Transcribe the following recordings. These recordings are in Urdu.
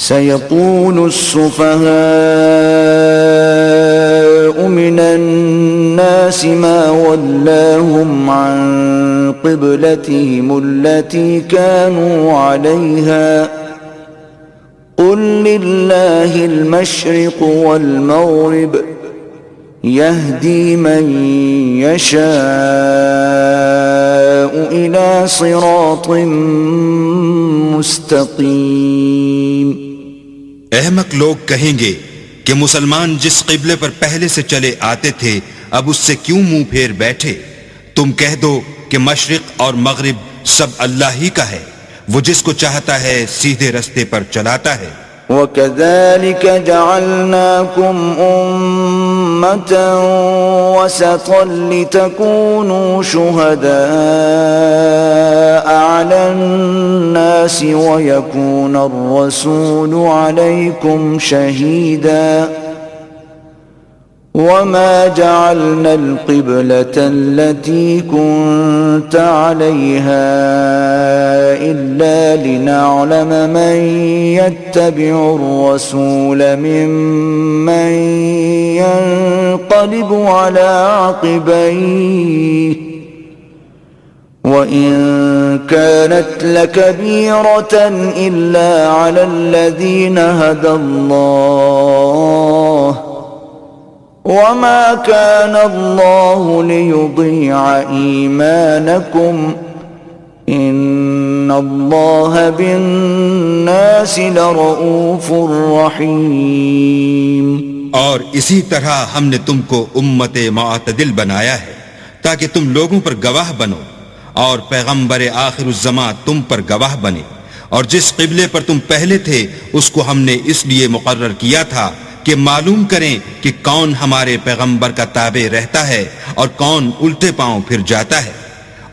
سيقول السفهاء من الناس ما ولاهم عن قبلتهم التي كانوا عليها قل لله المشرق والمغرب يهدي من يشاء إلى صراط مستقيم۔ احمق لوگ کہیں گے کہ مسلمان جس قبلے پر پہلے سے چلے آتے تھے اب اس سے کیوں منہ پھیر بیٹھے؟ تم کہہ دو کہ مشرق اور مغرب سب اللہ ہی کا ہے، وہ جس کو چاہتا ہے سیدھے رستے پر چلاتا ہے۔ وَكَذَلِكَ جَعَلْنَاكُمْ أُمَّةً وَسَطًا لِتَكُونُوا شُهَدَاءَ عَلَى النَّاسِ وَيَكُونَ الرَّسُولُ عَلَيْكُمْ شَهِيدًا وَمَا جَعَلْنَا الْقِبْلَةَ الَّتِي كُنْتَ عَلَيْهَا إِلَّا لِنَعْلَمَ مَنْ يَتَّبِعُ الرَّسُولَ مِمَّنْ يَنْقَلِبُ عَلَى عَقِبَيْهِ وَإِنْ كَانَتْ لَكَبِيرَةً إِلَّا عَلَى الَّذِينَ هَدَى اللَّهُ وَمَا كَانَ اللَّهُ لِيُضِيعَ إِيمَانَكُمْ إِنَّ اللَّهَ بِالنَّاسِ لَرَؤُوفٌ رَحِيمٌ۔ اور اسی طرح ہم نے تم کو امت معتدل بنایا ہے تاکہ تم لوگوں پر گواہ بنو اور پیغمبر آخر الزماں تم پر گواہ بنے، اور جس قبلے پر تم پہلے تھے اس کو ہم نے اس لیے مقرر کیا تھا کہ معلوم کریں کہ کون ہمارے پیغمبر کا تابع رہتا ہے اور کون الٹے پاؤں پھر جاتا ہے۔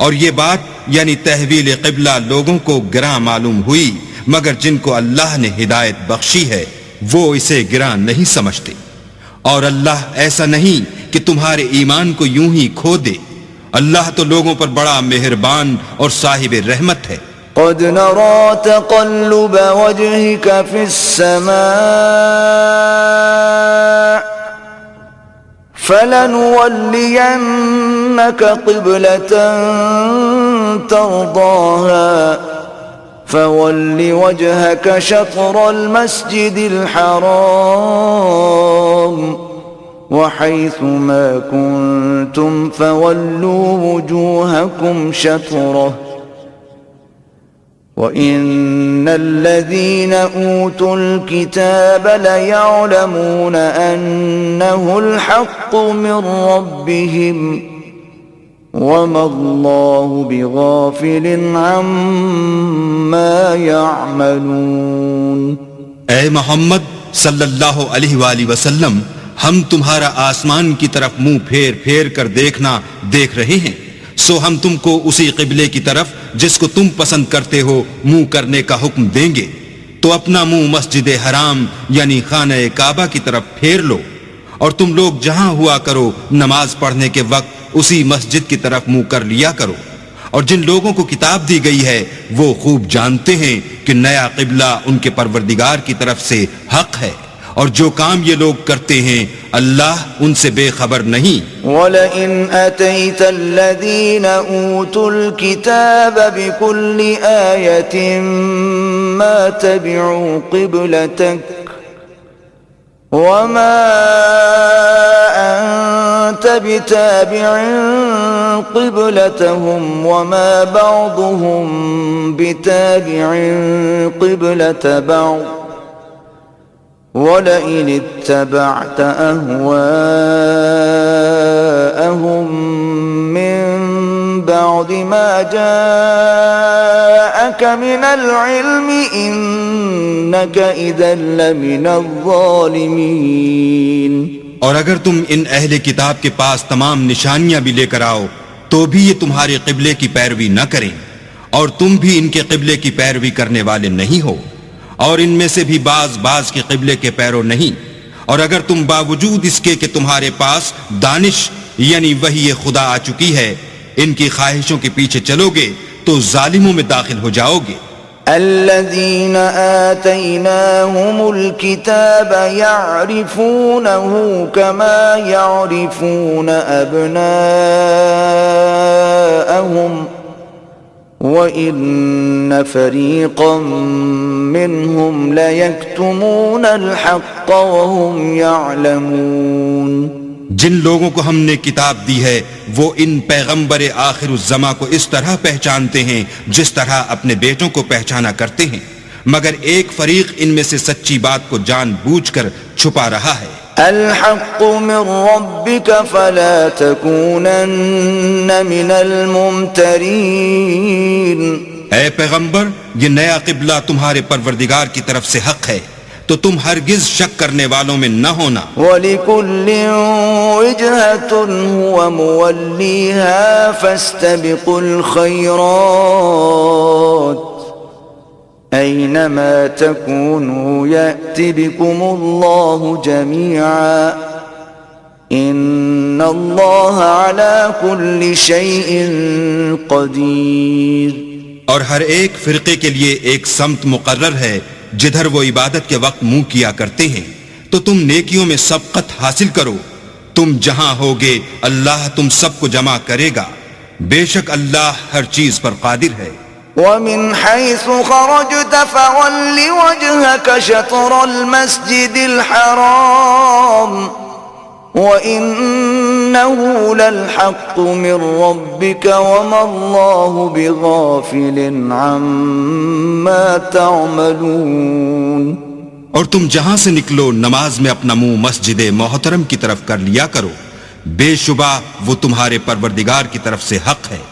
اور یہ بات یعنی تحویل قبلہ لوگوں کو گراں معلوم ہوئی، مگر جن کو اللہ نے ہدایت بخشی ہے وہ اسے گراں نہیں سمجھتے۔ اور اللہ ایسا نہیں کہ تمہارے ایمان کو یوں ہی کھو دے، اللہ تو لوگوں پر بڑا مہربان اور صاحب رحمت ہے۔ قد نرى تقلب وجهك في السماء فلنولينك قبلة ترضاها فول وجهك شطر المسجد الحرام وحيث ما كنتم فولوا وجوهكم شطره وَإِنَّ الَّذِينَ أُوتُوا الْكِتَابَ لَيَعْلَمُونَ أَنَّهُ الْحَقُّ مِنْ رَبِّهِمْ وَمَا اللَّهُ بِغَافِلٍ عَمَّا يَعْمَلُونَ۔ اے محمد صلی اللہ علیہ وآلہ وسلم، ہم تمہارا آسمان کی طرف منہ پھیر پھیر کر دیکھنا دیکھ رہے ہیں، سو ہم تم کو اسی قبلے کی طرف جس کو تم پسند کرتے ہو منہ کرنے کا حکم دیں گے، تو اپنا منہ مسجد حرام یعنی خانہ کعبہ کی طرف پھیر لو، اور تم لوگ جہاں ہوا کرو نماز پڑھنے کے وقت اسی مسجد کی طرف منہ کر لیا کرو۔ اور جن لوگوں کو کتاب دی گئی ہے وہ خوب جانتے ہیں کہ نیا قبلہ ان کے پروردگار کی طرف سے حق ہے، اور جو کام یہ لوگ کرتے ہیں اللہ ان سے بے خبر نہیں۔ وَلَئِنْ أَتَيْتَ الَّذِينَ أُوتُوا الْكِتَابَ بِكُلِّ آيَةٍ مَا تَبِعُوا قِبْلَتَكَ وَمَا أَنْتَ بِتَابِعٍ قِبْلَتَهُمْ وَمَا بَعْضُهُمْ بِتَابِعٍ قِبْلَةَ بَعْضٍ وَلَئِنِ اتَّبَعْتَ أَهْوَاءَهُمْ مِنْ بَعْدِ مَا جَاءَكَ مِنَ الْعِلْمِ إِنَّكَ إِذًا لَمِنَ الظَّالِمِينَ۔ اور اگر تم ان اہل کتاب کے پاس تمام نشانیاں بھی لے کر آؤ تو بھی یہ تمہارے قبلے کی پیروی نہ کریں، اور تم بھی ان کے قبلے کی پیروی کرنے والے نہیں ہو، اور ان میں سے بھی بعض کے قبلے کے پیرو نہیں۔ اور اگر تم باوجود اس کے کہ تمہارے پاس دانش یعنی وحی خدا آ چکی ہے ان کی خواہشوں کے پیچھے چلو گے تو ظالموں میں داخل ہو جاؤ گے۔ الذين آتيناهم الكتاب يعرفونه كما يعرفون أبناءهم وإن فريقا منهم ليكتمون الحق وهم يعلمون. جن لوگوں کو ہم نے کتاب دی ہے وہ ان پیغمبر آخر الزماں کو اس طرح پہچانتے ہیں جس طرح اپنے بیٹوں کو پہچانا کرتے ہیں، مگر ایک فریق ان میں سے سچی بات کو جان بوجھ کر چھپا رہا ہے. الحق من ربك فلا تكونن من الممترين. اے پیغمبر، یہ نیا قبلہ تمہارے پروردگار کی طرف سے حق ہے تو تم ہرگز شک کرنے والوں میں نہ ہونا. وَلِكُلٍّ وِجْهَةٌ هُوَ مُوَلِّيهَا فَاسْتَبِقُوا الْخَيْرَاتِ أَيْنَمَا تَكُونُوا يَأْتِ بِكُمُ اللَّهُ جَمِيعًا إِنَّ اللَّهَ عَلَى كُلِّ شَيْءٍ قَدِيرٌ. اور ہر ایک فرقے کے لیے ایک سمت مقرر ہے جدھر وہ عبادت کے وقت منہ کیا کرتے ہیں، تو تم نیکیوں میں سبقت حاصل کرو. تم جہاں ہوگے اللہ تم سب کو جمع کرے گا، بے شک اللہ ہر چیز پر قادر ہے. وَمِنْ حَيْثُ خَرَجْتَ فَوَلِّ وَجْهَكَ شَطْرَ الْمَسْجِدِ الْحَرَامِ وَإِنَّهُ لَلْحَقُّ مِنْ رَبِّكَ وَمَا اللَّهُ بِغَافِلٍ عَمَّا تَعْمَلُونَ. اور تم جہاں سے نکلو نماز میں اپنا منہ مسجد محترم کی طرف کر لیا کرو، بے شبہ وہ تمہارے پروردگار کی طرف سے حق ہے،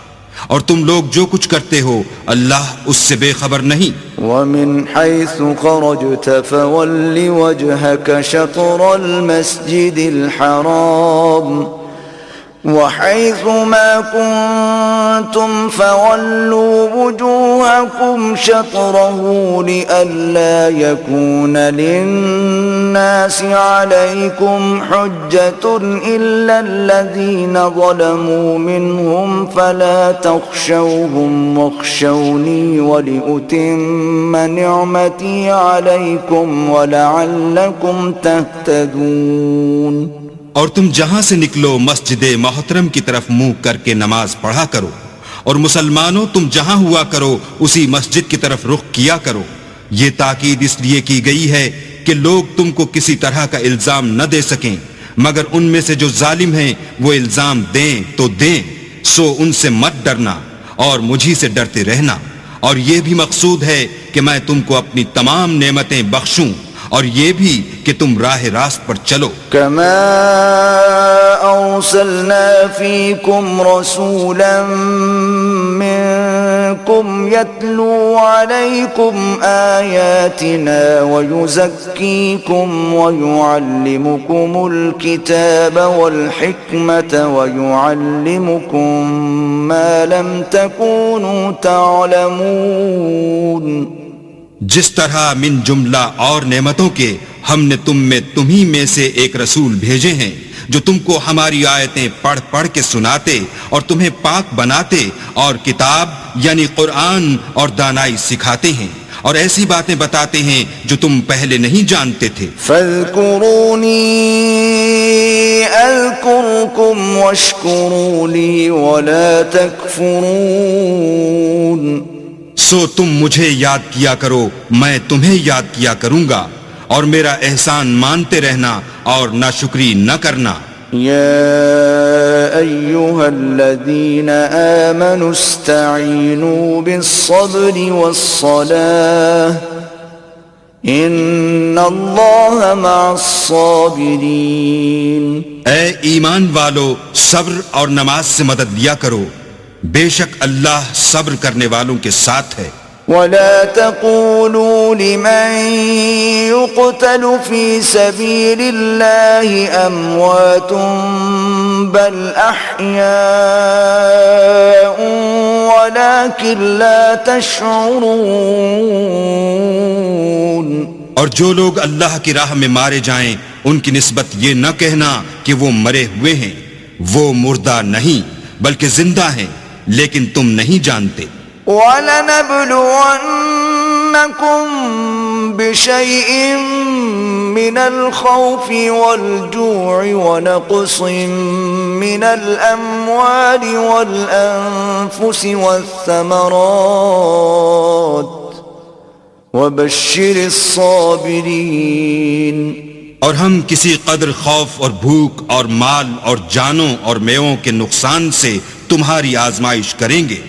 اور تم لوگ جو کچھ کرتے ہو اللہ اس سے بے خبر نہیں. وَمِنْ حَيْثُ خَرَجْتَ فَوَلِّ وَجْهَكَ شَطْرَ الْمَسْجِدِ الْحَرَامِ وَحَيْثُ مَا كُنْتُمْ فَوَلُّوا وُجُوهَكُمْ شَطْرَهُ لِئَلَّا يَكُونَ لِلنَّاسِ عَلَيْكُمْ حُجَّةٌ إِلَّا الَّذِينَ ظَلَمُوا مِنْهُمْ فَلَا تَخْشَوْهُمْ وَاخْشَوْنِي وَلِأُتِمَّ نِعْمَتِي عَلَيْكُمْ وَلَعَلَّكُمْ تَهْتَدُونَ. اور تم جہاں سے نکلو مسجد محترم کی طرف منہ کر کے نماز پڑھا کرو، اور مسلمانوں تم جہاں ہوا کرو اسی مسجد کی طرف رخ کیا کرو. یہ تاکید اس لیے کی گئی ہے کہ لوگ تم کو کسی طرح کا الزام نہ دے سکیں، مگر ان میں سے جو ظالم ہیں وہ الزام دیں تو دیں، سو ان سے مت ڈرنا اور مجھی سے ڈرتے رہنا. اور یہ بھی مقصود ہے کہ میں تم کو اپنی تمام نعمتیں بخشوں اور یہ بھی کہ تم راہ راست پر چلو. كما أرسلنا فيكم رسولا منكم يتلو عليكم آياتنا ويزكيكم ويعلمكم الكتاب والحكمة ويعلمكم ما لم تكونوا تعلمون. جس طرح من جملہ اور نعمتوں کے ہم نے تمہیں میں سے ایک رسول بھیجے ہیں جو تم کو ہماری آیتیں پڑھ پڑھ کے سناتے اور تمہیں پاک بناتے اور کتاب یعنی قرآن اور دانائی سکھاتے ہیں اور ایسی باتیں بتاتے ہیں جو تم پہلے نہیں جانتے تھے. فاذکرونی اذکرکم واشکروا لی ولا تکفرون. سو تم مجھے یاد کیا کرو میں تمہیں یاد کیا کروں گا، اور میرا احسان مانتے رہنا اور ناشکری نہ کرنا. یا ایھا الذین آمنوا استعینوا بالصبر والصلاة ان اللہ مع الصابرین. اے ایمان والو صبر اور نماز سے مدد لیا کرو، بے شک اللہ صبر کرنے والوں کے ساتھ ہے. ولا تقولوا لمن يقتل في سبيل الله أموات بل أحياء ولكن لا تشعرون. اور جو لوگ اللہ کی راہ میں مارے جائیں ان کی نسبت یہ نہ کہنا کہ وہ مرے ہوئے ہیں، وہ مردہ نہیں بلکہ زندہ ہیں لیکن تم نہیں جانتے. وَلَنَبْلُوَنَّكُم بشيء من الخوف والجوع ونقص من الأموال والأنفس والثمرات وبشر الصابرين۔ اور ہم کسی قدر خوف اور بھوک اور مال اور جانوں اور میووں کے نقصان سے تمہاری آزمائش کریں گے،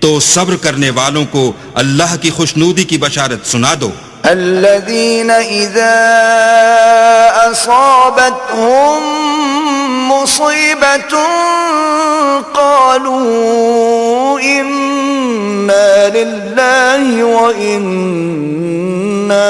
تو صبر کرنے والوں کو اللہ کی خوشنودی کی بشارت سنا دو۔ الذين إذا أصابتهم مصيبة قالوا إنا لله وإنا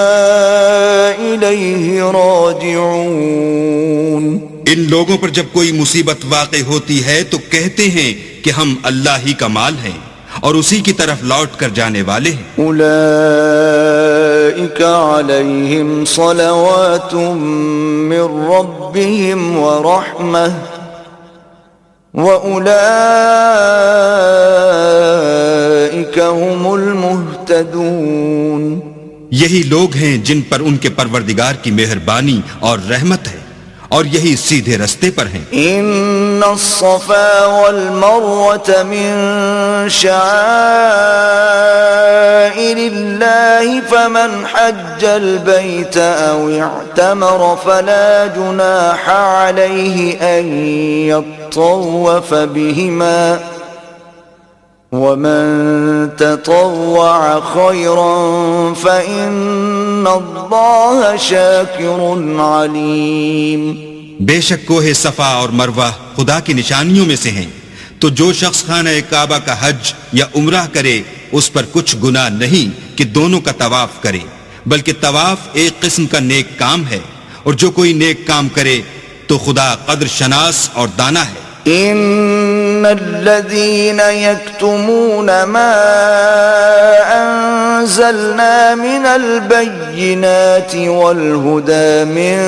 إليه راجعون۔ ان لوگوں پر جب کوئی مصیبت واقع ہوتی ہے تو کہتے ہیں کہ ہم اللہ ہی کا مال ہیں اور اسی کی طرف لوٹ کر جانے والے ہیں۔ اولئک علیہم صلوات من ربہم ورحمہ واولئک هم المہتدون۔ یہی لوگ ہیں جن پر ان کے پروردگار کی مہربانی اور رحمت ہے اور یہی سیدھے رستے پر ہیں۔ ان الصفا والمروة من شعائر الله فمن حج البيت او اعتمر فلا جناح عليه ان يطوف بهما ومن تطوع خيرا فإن الله شاكر عليم۔ بے شک کوہ صفا اور مروہ خدا کی نشانیوں میں سے ہیں، تو جو شخص خانہ کعبہ کا حج یا عمرہ کرے اس پر کچھ گناہ نہیں کہ دونوں کا طواف کرے، بلکہ طواف ایک قسم کا نیک کام ہے، اور جو کوئی نیک کام کرے تو خدا قدر شناس اور دانا ہے۔ ان الذين يكتمون ما انزلنا من البينات والهدى من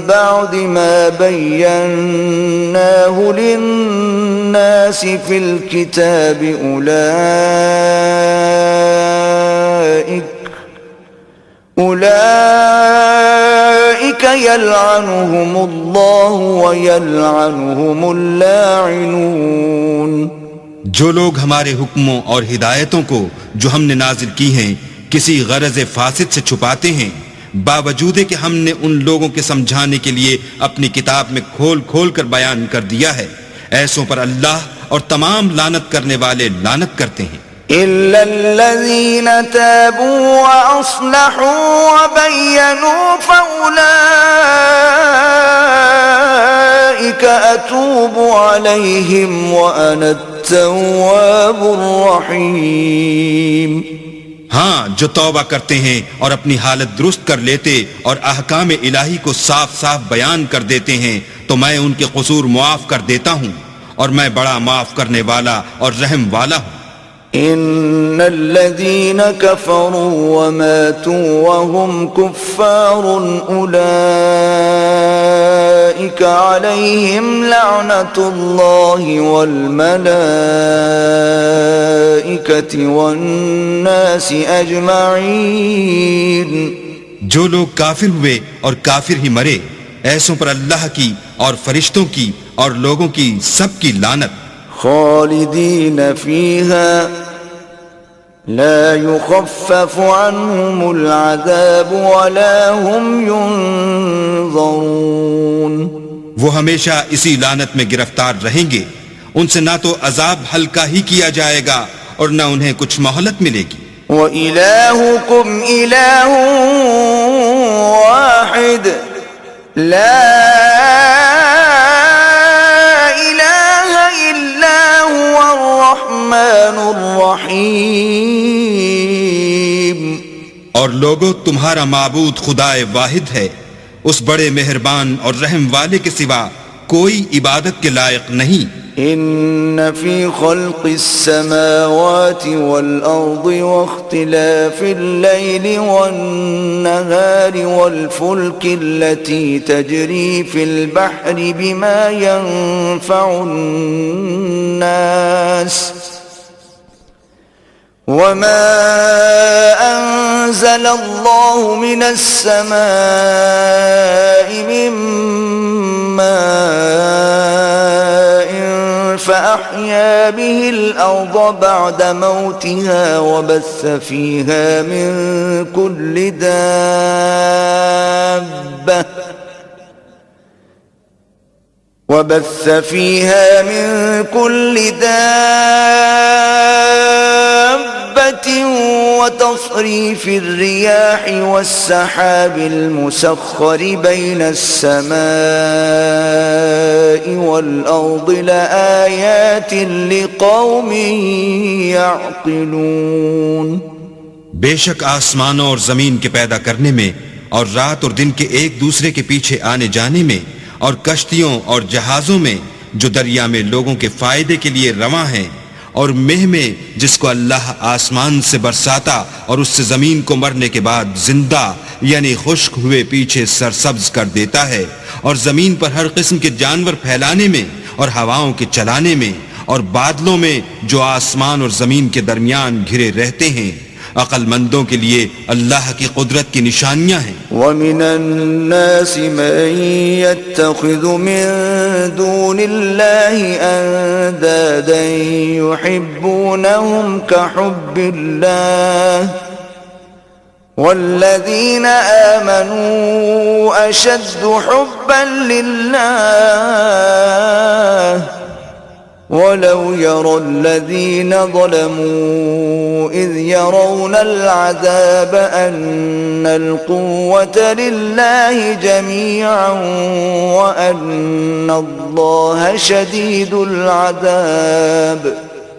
بعد ما بيناه للناس في الكتاب أولئك يلعنهم الله ويلعنهم اللاعنون۔ جو لوگ ہمارے حکموں اور ہدایتوں کو جو ہم نے نازل کی ہیں کسی غرض فاسد سے چھپاتے ہیں، باوجود کہ ہم نے ان لوگوں کے سمجھانے کے لیے اپنی کتاب میں کھول کھول کر بیان کر دیا ہے، ایسوں پر اللہ اور تمام لعنت کرنے والے لعنت کرتے ہیں۔ إلا الذين تابوا وأصلحوا وبينوا فأولئك أتوب عليهم وأنا التواب الرحيم۔ ہاں، جو توبہ کرتے ہیں اور اپنی حالت درست کر لیتے اور احکام الہی کو صاف صاف بیان کر دیتے ہیں تو میں ان کے قصور معاف کر دیتا ہوں، اور میں بڑا معاف کرنے والا اور رحم والا ہوں۔ ان الذين كفروا وماتوا وهم كفار اولئك عليهم لعنة الله والملائكة والناس اجمعين۔ جو لوگ کافر ہوئے اور کافر ہی مرے، ایسوں پر اللہ کی اور فرشتوں کی اور لوگوں کی سب کی لعنت۔ خالدین فیہا لا يخفف عنهم العذاب ولا هم ينظرون۔ وہ ہمیشہ اسی لعنت میں گرفتار رہیں گے، ان سے نہ تو عذاب ہلکا ہی کیا جائے گا اور نہ انہیں کچھ مہلت ملے گی۔ وَإِلَٰهُكُمْ إِلَٰهٌ وَاحِدٌ لَا الرحمن الرحیم۔ اور لوگو، تمہارا معبود خدا واحد ہے، اس بڑے مہربان اور رحم والے کے سوا کوئی عبادت کے لائق نہیں۔ ان فی خلق السماوات والارض واختلاف اللیل والنهار والفلک التي تجری فی البحر بما ينفع الناس وما أنزل الله من السماء من ماء فأحيا به الأرض بعد موتها وبث فيها من كل دابة وتصريف الرياح والسحاب المسخر بين السماء والأرض لآيات لقوم يعقلون. بے شک آسمانوں اور زمین کے پیدا کرنے میں اور رات اور دن کے ایک دوسرے کے پیچھے آنے جانے میں اور کشتیوں اور جہازوں میں جو دریا میں لوگوں کے فائدے کے لیے رواں ہیں اور مہ میں جس کو اللہ آسمان سے برساتا اور اس سے زمین کو مرنے کے بعد زندہ یعنی خشک ہوئے پیچھے سرسبز کر دیتا ہے اور زمین پر ہر قسم کے جانور پھیلانے میں اور ہواؤں کے چلانے میں اور بادلوں میں جو آسمان اور زمین کے درمیان گھرے رہتے ہیں، عقل مندوں کے لیے اللہ کی قدرت کی نشانیاں ہیں. وَمِنَ النَّاسِ مَن يَتَّخِذُ مِن دُونِ اللَّهِ أَندَادًا يُحِبُّونَهُمْ كَحُبِّ اللَّهِ وَالَّذِينَ آمَنُوا أَشَدُّ حُبًّا لِلَّهِ وَلَوْ يَرَى الَّذِينَ ظَلَمُوا إِذْ يَرَوْنَ الْعَذَابَ أَنَّ الْقُوَّةَ لِلَّهِ جَمِيعًا وَأَنَّ اللَّهَ شَدِيدُ الْعَذَابِ.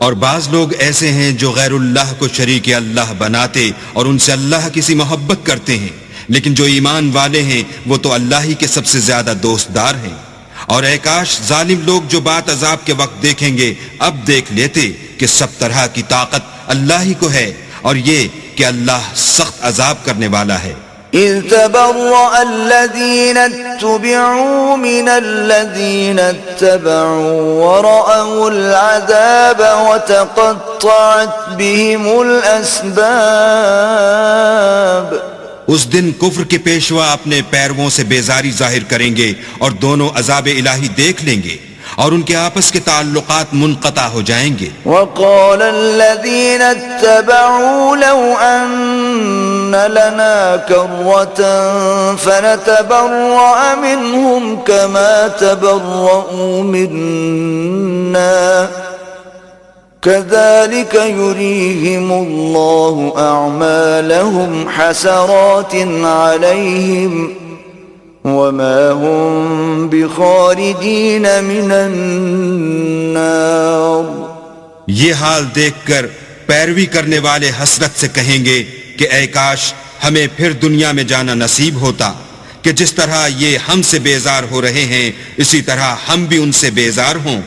اور بعض لوگ ایسے ہیں جو غیر اللہ کو شریک اللہ بناتے اور ان سے اللہ کی سی محبت کرتے ہیں، لیکن جو ایمان والے ہیں وہ تو اللہ ہی کے سب سے زیادہ دوستدار ہیں. اور اے کاش ظالم لوگ جو بات عذاب کے وقت دیکھیں گے اب دیکھ لیتے کہ سب طرح کی طاقت اللہ ہی کو ہے اور یہ کہ اللہ سخت عذاب کرنے والا ہے. إذ تبرأ الذين اتبعوا من الذين اتبعوا ورأوا العذاب وتقطعت بهم الأسباب. اس دن کفر کے پیشوا اپنے پیرووں سے بیزاری ظاہر کریں گے اور دونوں عذاب الہی دیکھ لیں گے اور ان کے آپس کے تعلقات منقطع ہو جائیں گے. وقال الذين اتبعوا لو أن لنا كرة فنتبرأ منهم كما تبرؤوا منا كذلك يريهم الله أعمالهم حسرات عليهم وما هم بخارجين من النار. یہ حال دیکھ کر پیروی کرنے والے حسرت سے کہیں گے کہ اے کاش ہمیں پھر دنیا میں جانا نصیب ہوتا کہ جس طرح یہ ہم سے بیزار ہو رہے ہیں اسی طرح ہم بھی ان سے بیزار ہوں.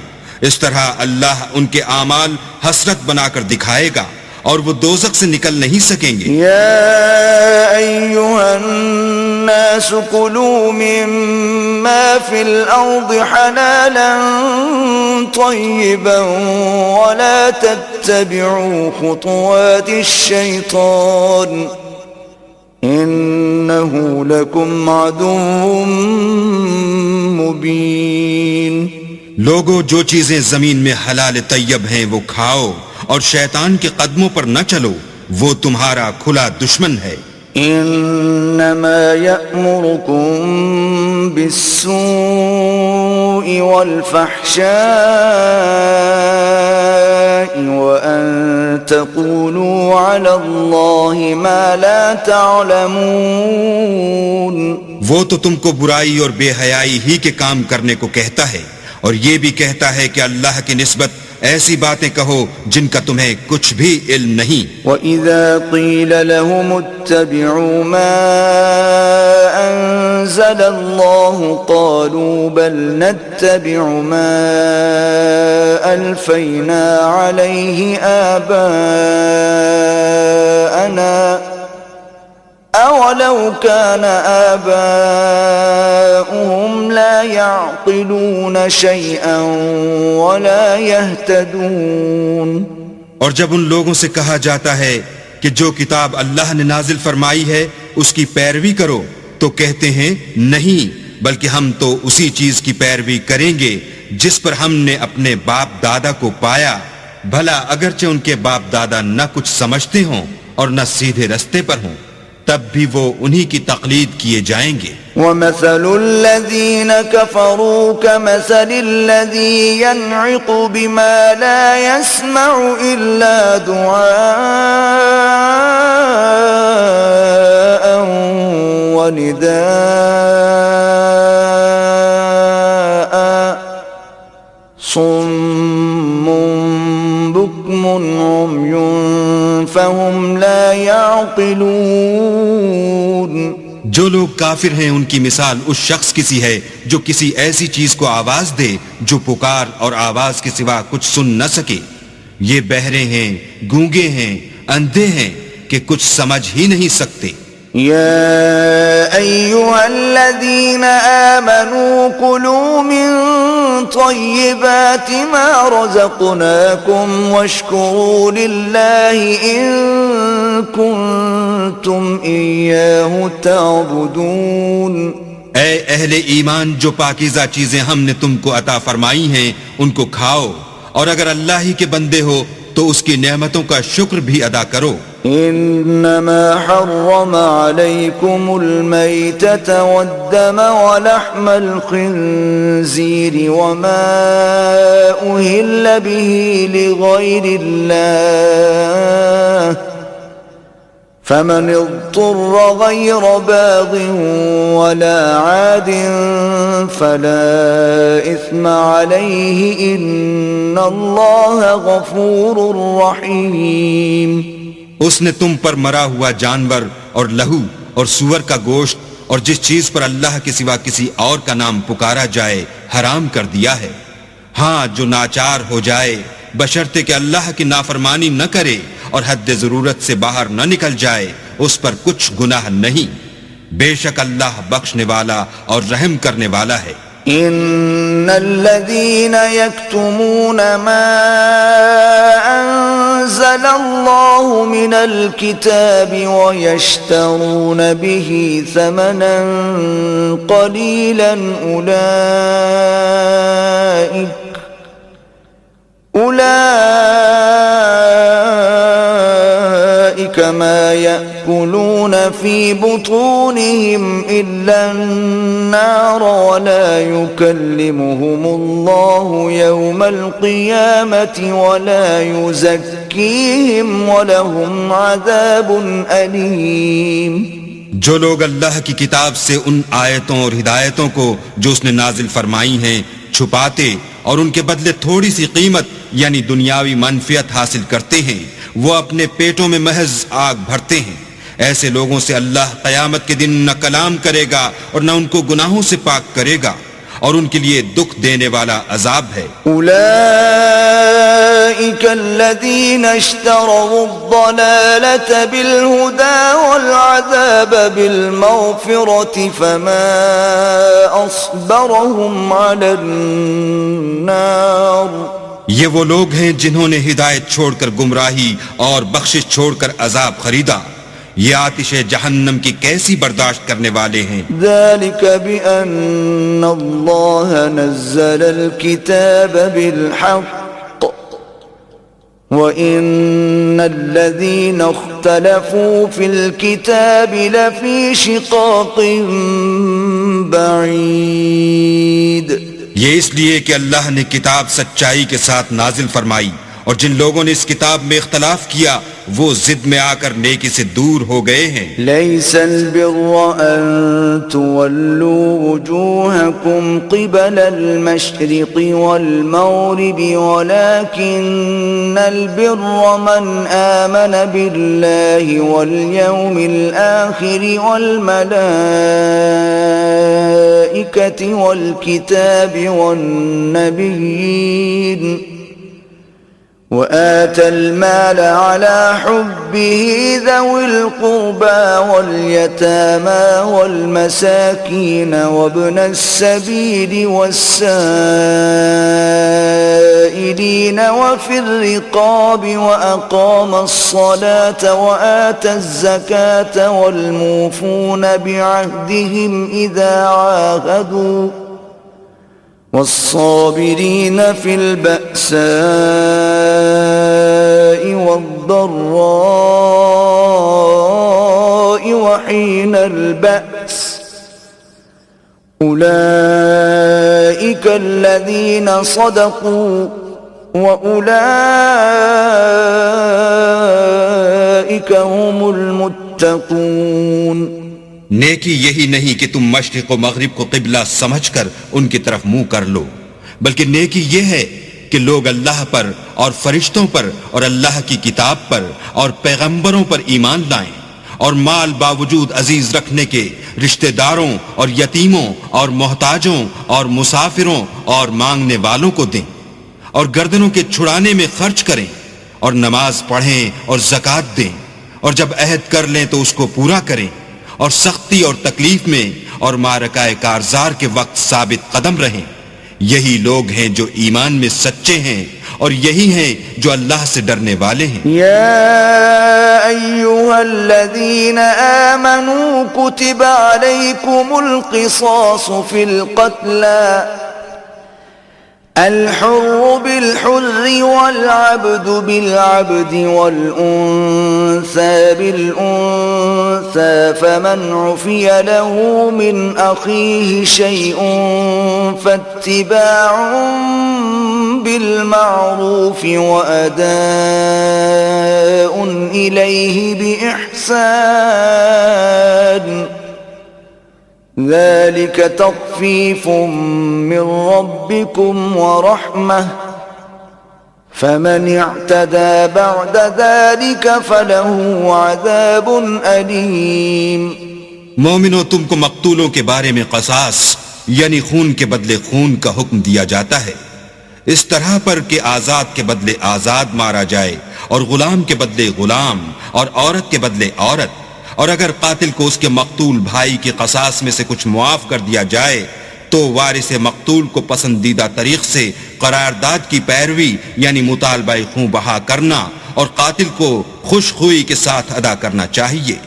اس طرح اللہ ان کے اعمال حسرت بنا کر دکھائے گا اور وہ دوزخ سے نکل نہیں سکیں گے. یا ایھا الناس کلوا مما فی الارض حلالا طیبا ولا تتبعوا خطوات الشیطان انه لکم عدو مبین. لوگو جو چیزیں زمین میں حلال طیب ہیں وہ کھاؤ اور شیطان کے قدموں پر نہ چلو، وہ تمہارا کھلا دشمن ہے. انما یأمرکم بالسوء والفحشاء وان تقولوا علی اللہ ما لا تعلمون. وہ تو تم کو برائی اور بے حیائی ہی کے کام کرنے کو کہتا ہے اور یہ بھی کہتا ہے کہ اللہ کی نسبت ایسی باتیں کہو جن کا تمہیں کچھ بھی علم نہیں. وَإِذَا قِيلَ لَهُمُ اتَّبِعُوا مَا أَنزَلَ اللَّهُ قَالُوا بَلْ نَتَّبِعُ مَا أَلْفَيْنَا عَلَيْهِ آبَاءَنَا أَوَلَوْ كَانَ آبَاؤُهُمْ لَا يَعْقِلُونَ شَيْئًا وَلَا يَهْتَدُونَ. اور جب ان لوگوں سے کہا جاتا ہے کہ جو کتاب اللہ نے نازل فرمائی ہے اس کی پیروی کرو تو کہتے ہیں نہیں، بلکہ ہم تو اسی چیز کی پیروی کریں گے جس پر ہم نے اپنے باپ دادا کو پایا، بھلا اگرچہ ان کے باپ دادا نہ کچھ سمجھتے ہوں اور نہ سیدھے رستے پر ہوں، تب بھی وہ انہی کی تقلید کیے جائیں گے۔ وَمَثَلُ الَّذِينَ كَفَرُوا كَمَثَلِ الَّذِي يَنْعِقُ بِمَا لَا يَسْمَعُ إِلَّا دُعَاءً وَنِدَاءً صُمٌّ بُكْمٌ عُمْيٌ فَهُمْ لَا يَعْقِلُونَ۔ جو لوگ کافر ہیں ان کی مثال اس شخص کی سی ہے جو کسی ایسی چیز کو آواز دے جو پکار اور آواز کے سوا کچھ سن نہ سکے۔ یہ بہرے ہیں، گونگے ہیں، اندھے ہیں کہ کچھ سمجھ ہی نہیں سکتے۔ يا أيها الذين آمنوا كلوا من طيبات ما رزقناكم واشكروا لله إن كنتم إياه تعبدون۔ اے اہل ایمان، جو پاکیزہ چیزیں ہم نے تم کو عطا فرمائی ہیں ان کو کھاؤ، اور اگر اللہ ہی کے بندے ہو تو اس کی نعمتوں کا شکر بھی ادا کرو۔ انما حرم عليكم الميتة والدم ولحم الخنزير وما أهل به لغير الله فمن اضطر غير باغ ولا عاد فلا إثم عليه إن الله غفور رحيم۔ اس نے تم پر مرا ہوا جانور اور لہو اور سور کا گوشت اور جس چیز پر اللہ کے سوا کسی اور کا نام پکارا جائے حرام کر دیا ہے۔ ہاں، جو ناچار ہو جائے بشرطے کہ اللہ کی نافرمانی نہ کرے اور حد ضرورت سے باہر نہ نکل جائے، اس پر کچھ گناہ نہیں۔ بے شک اللہ بخشنے والا اور رحم کرنے والا ہے۔ ان الذين يكتمون ما انزل الله من الكتاب ويشترون به ثمنا قليلا أولئك ما يأكلون في بطونهم إلا النار ولا يكلمهم الله يوم القيامة ولا يزكيهم ولهم عذاب أليم۔ جو لوگ اللہ کی کتاب سے ان آیتوں اور ہدایتوں کو جو اس نے نازل فرمائی ہیں چھپاتے اور ان کے بدلے تھوڑی سی قیمت یعنی دنیاوی منفعت حاصل کرتے ہیں، وہ اپنے پیٹوں میں محض آگ بھرتے ہیں، ایسے لوگوں سے اللہ قیامت کے دن نہ کلام کرے گا اور نہ ان کو گناہوں سے پاک کرے گا، اور ان کے لیے دکھ دینے والا عذاب ہے۔ اولئک الذین اشتروا الضلالة بالہدى والعذاب بالمغفرة فما اصبرهم علی النار۔ یہ وہ لوگ ہیں جنہوں نے ہدایت چھوڑ کر گمراہی اور بخشش چھوڑ کر عذاب خریدا، یہ آتش جہنم کی کیسی برداشت کرنے والے ہیں۔ ذلك بأن الله نزل الكتاب بالحق وإن الذين اختلفوا في الكتاب لفي شقاق بعيد۔ یہ اس لیے کہ اللہ نے کتاب سچائی کے ساتھ نازل فرمائی، اور جن لوگوں نے اس کتاب میں اختلاف کیا وہ ضد میں آ کر نیکی سے دور ہو گئے ہیں۔ ليس البر أن تولوا وجوهكم قبل المشرق والمغرب ولكن البر من آمن بالله واليوم الآخر والملائكة والكتاب والنبيين وآتى المال على حبه ذوي القربى واليتامى والمساكين وابن السبيل والسائلين السائلين وفي الرقاب وأقام الصلاة وآتى الزكاة والموفون بعهدهم إذا عاهدوا والصابرين في البأساء والضراء وحين البأس أولئك الذين صدقوا وأولئك هم المتقون. نیکی یہی نہیں کہ تم مشرق و مغرب کو قبلہ سمجھ کر ان کی طرف منہ کر لو، بلکہ نیکی یہ ہے کہ لوگ اللہ پر اور فرشتوں پر اور اللہ کی کتاب پر اور پیغمبروں پر ایمان لائیں، اور مال باوجود عزیز رکھنے کے رشتہ داروں اور یتیموں اور محتاجوں اور مسافروں اور مانگنے والوں کو دیں، اور گردنوں کے چھڑانے میں خرچ کریں، اور نماز پڑھیں اور زکوٰۃ دیں، اور جب عہد کر لیں تو اس کو پورا کریں، اور سختی اور تکلیف میں اور معرکہ کارزار کے وقت ثابت قدم رہیں. یہی لوگ ہیں جو ایمان میں سچے ہیں اور یہی ہیں جو اللہ سے ڈرنے والے ہیں. یا ایھا الذین آمنوا کتب علیکم القصاص فی القتلى الحر بالحر والعبد بالعبد والأنثى بالأنثى فمن عفي له من أخيه شيء فاتباع بالمعروف وأداء إليه بإحسان ذلك تخفيف من ربكم ورحمة فمن اعتدى بعد ذلك فله عذاب أليم. مومنو، تم کو مقتولوں کے بارے میں قصاص یعنی خون کے بدلے خون کا حکم دیا جاتا ہے، اس طرح پر کہ آزاد کے بدلے آزاد مارا جائے اور غلام کے بدلے غلام اور عورت کے بدلے عورت، اور اگر قاتل کو اس کے مقتول بھائی کے قصاص میں سے کچھ معاف کر دیا جائے تو وارث مقتول کو پسندیدہ طریق سے قرارداد کی پیروی یعنی مطالبہ خوں بہا کرنا اور قاتل کو خوش خوئی کے ساتھ ادا کرنا چاہیے.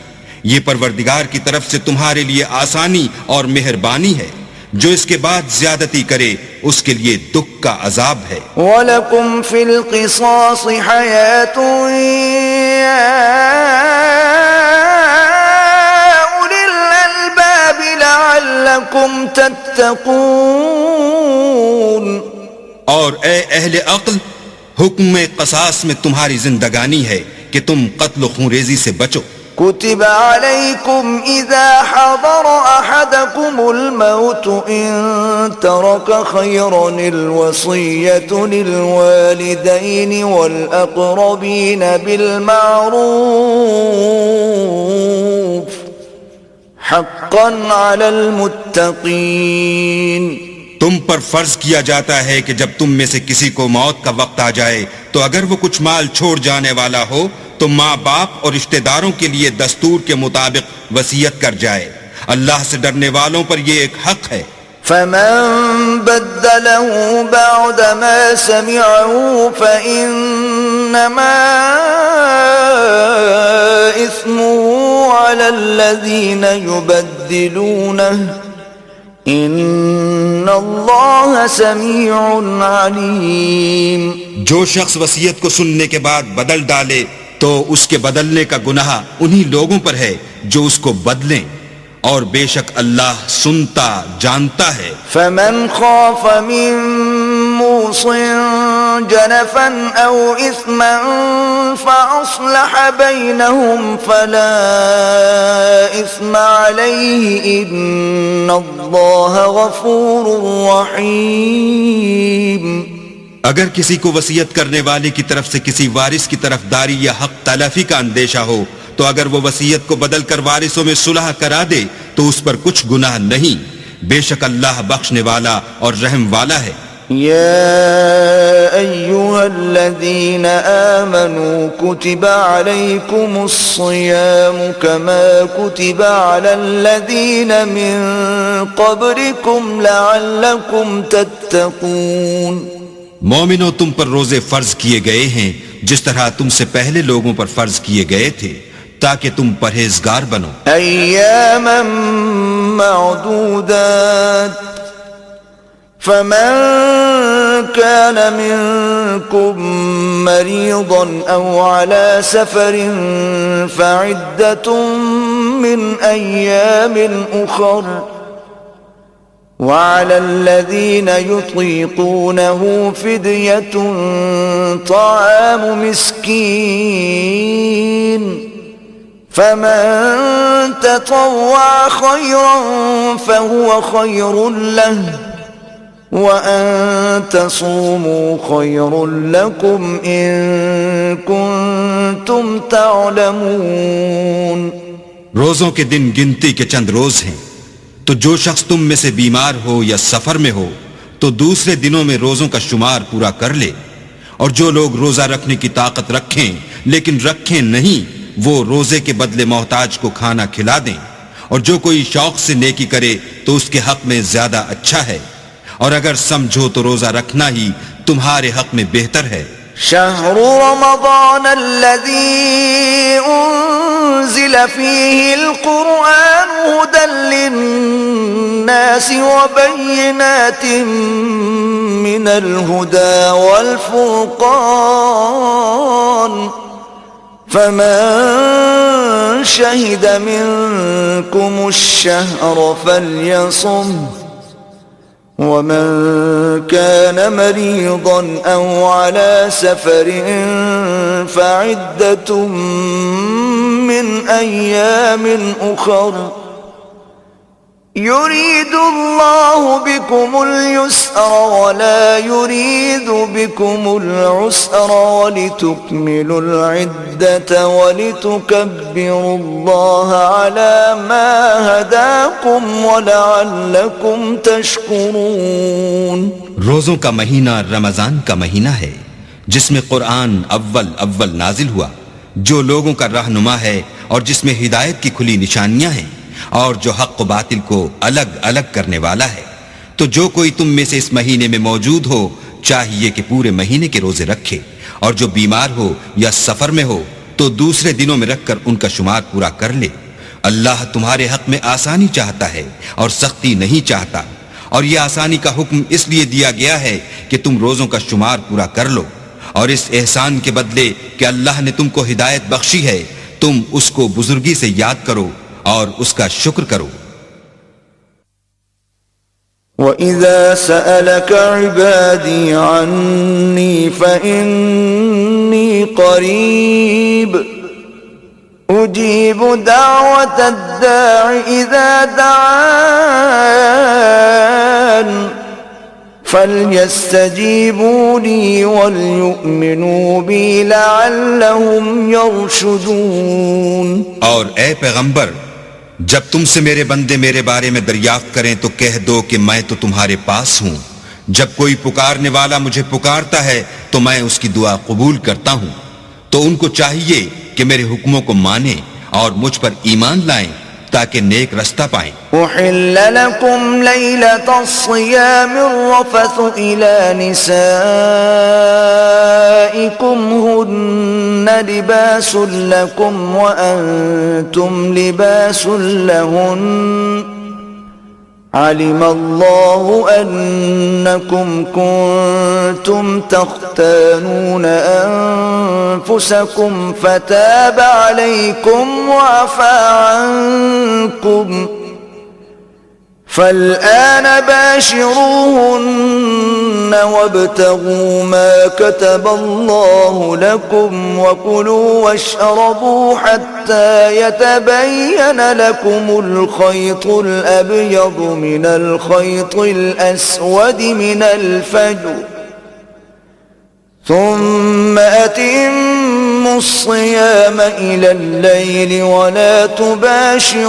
یہ پروردگار کی طرف سے تمہارے لیے آسانی اور مہربانی ہے. جو اس کے بعد زیادتی کرے اس کے لیے دکھ کا عذاب ہے. وَلَكُمْ فِي الْقِصَاصِ حَيَاةٌ يَا أُولِي الْأَلْبَابِ لَعَلَّكُمْ تَتَّقُونَ. اور اے اہل عقل، حکم قصاص میں تمہاری زندگانی ہے کہ تم قتل و خونریزی سے بچو. كتب عليكم إذا حضر أحدكم الموت إن ترك خيرا الوصية للوالدين والأقربين بالمعروف حقا على المتقين. تم پر فرض کیا جاتا ہے کہ جب تم میں سے کسی کو موت کا وقت آ جائے تو اگر وہ کچھ مال چھوڑ جانے والا ہو تو ماں باپ اور رشتہ داروں کے لیے دستور کے مطابق وصیت کر جائے. اللہ سے ڈرنے والوں پر یہ ایک حق ہے. فمن بدله بعد ما سمعه فإنما إثمه على الذين يبدلونه ان اللہ سمیع علیم. جو شخص وصیت کو سننے کے بعد بدل ڈالے تو اس کے بدلنے کا گناہ انہی لوگوں پر ہے جو اس کو بدلیں، اور بے شک اللہ سنتا جانتا ہے. فمن خاف من موص جنفا او اثما فاصلح بینہم فلا اثم علیہ ان اللہ غفور رحیم. اگر کسی کو وصیت کرنے والے کی طرف سے کسی وارث کی طرف داری یا حق تلفی کا اندیشہ ہو تو اگر وہ وصیت کو بدل کر وارثوں میں صلح کرا دے تو اس پر کچھ گناہ نہیں. بے شک اللہ بخشنے والا اور رحم والا ہے. يا أيها الذين آمنوا كتب عليكم الصيام كما كتب على الذين من قبلكم لعلكم تتقون. مومنو تم پر روزے فرض کیے گئے ہیں جس طرح تم سے پہلے لوگوں پر فرض کیے گئے تھے تاکہ تم پرہیزگار بنو. ایاما معدودات فمن كان منكم مريضا أو على سفر فعدة من أيام أخر وعلى الذين يطيقونه فدية طعام مسكين فمن تطوع خيرا فهو خير له وَأَن تَصُومُوا خَيْرٌ لَكُمْ إِن كُنتُمْ تَعْلَمُونَ. روزوں کے دن گنتی کے چند روز ہیں، تو جو شخص تم میں سے بیمار ہو یا سفر میں ہو تو دوسرے دنوں میں روزوں کا شمار پورا کر لے، اور جو لوگ روزہ رکھنے کی طاقت رکھیں لیکن رکھیں نہیں وہ روزے کے بدلے محتاج کو کھانا کھلا دیں، اور جو کوئی شوق سے نیکی کرے تو اس کے حق میں زیادہ اچھا ہے، اور اگر سمجھو تو روزہ رکھنا ہی تمہارے حق میں بہتر ہے. شہر رمضان الذي انزل فيه القرآن هدى للناس وبينات من الهدى والفرقان فمن شهد منكم الشهر فليصمه ومن كان مريضا أو على سفر فعدة من أيام أخر يريد الله بكم اليسر ولا يريد بكم العسر ولتكملوا العدة ولتكبروا الله على ما هداكم ولعلكم تشكرون. روزوں کا مہینہ رمضان کا مہینہ ہے جس میں قرآن اول نازل ہوا، جو لوگوں کا رہنما ہے اور جس میں ہدایت کی کھلی نشانیاں ہیں اور جو حق و باطل کو الگ الگ کرنے والا ہے. تو جو کوئی تم میں سے اس مہینے میں موجود ہو چاہیے کہ پورے مہینے کے روزے رکھے، اور جو بیمار ہو یا سفر میں ہو تو دوسرے دنوں میں رکھ کر ان کا شمار پورا کر لے. اللہ تمہارے حق میں آسانی چاہتا ہے اور سختی نہیں چاہتا، اور یہ آسانی کا حکم اس لیے دیا گیا ہے کہ تم روزوں کا شمار پورا کر لو، اور اس احسان کے بدلے کہ اللہ نے تم کو ہدایت بخشی ہے تم اس کو بزرگی سے یاد کرو اور اس کا شکر کرو. وَإِذَا سَأَلَكَ عِبَادِي عَنِّي فَإِنِّي قَرِيبٌ أُجِيبُ دَعْوَةَ الدَّاعِ إِذَا دَعَانِ فَلْيَسْتَجِيبُوا لِي وَلْيُؤْمِنُوا بِي لَعَلَّهُمْ يَرْشُدُونَ. اور اے پیغمبر جب تم سے میرے بندے میرے بارے میں دریافت کریں تو کہہ دو کہ میں تو تمہارے پاس ہوں. جب کوئی پکارنے والا مجھے پکارتا ہے تو میں اس کی دعا قبول کرتا ہوں. تو ان کو چاہیے کہ میرے حکموں کو مانیں اور مجھ پر ایمان لائیں تاکہ نیک رستہ پائیں. احل لكم ليلة الصيام الرفث إلى نسائكم هن لباس لكم وأنتم لباس لهن علم الله أنكم كنتم تختانون أنفسكم فتاب عليكم وعفى عنكم فالآن باشروهن وابتغوا ما كتب الله لكم وكلوا واشربوا حتى يتبين لكم الخيط الأبيض من الخيط الأسود من الفجر ثم أتموا الصيام إلى الليل ولا تباشروهن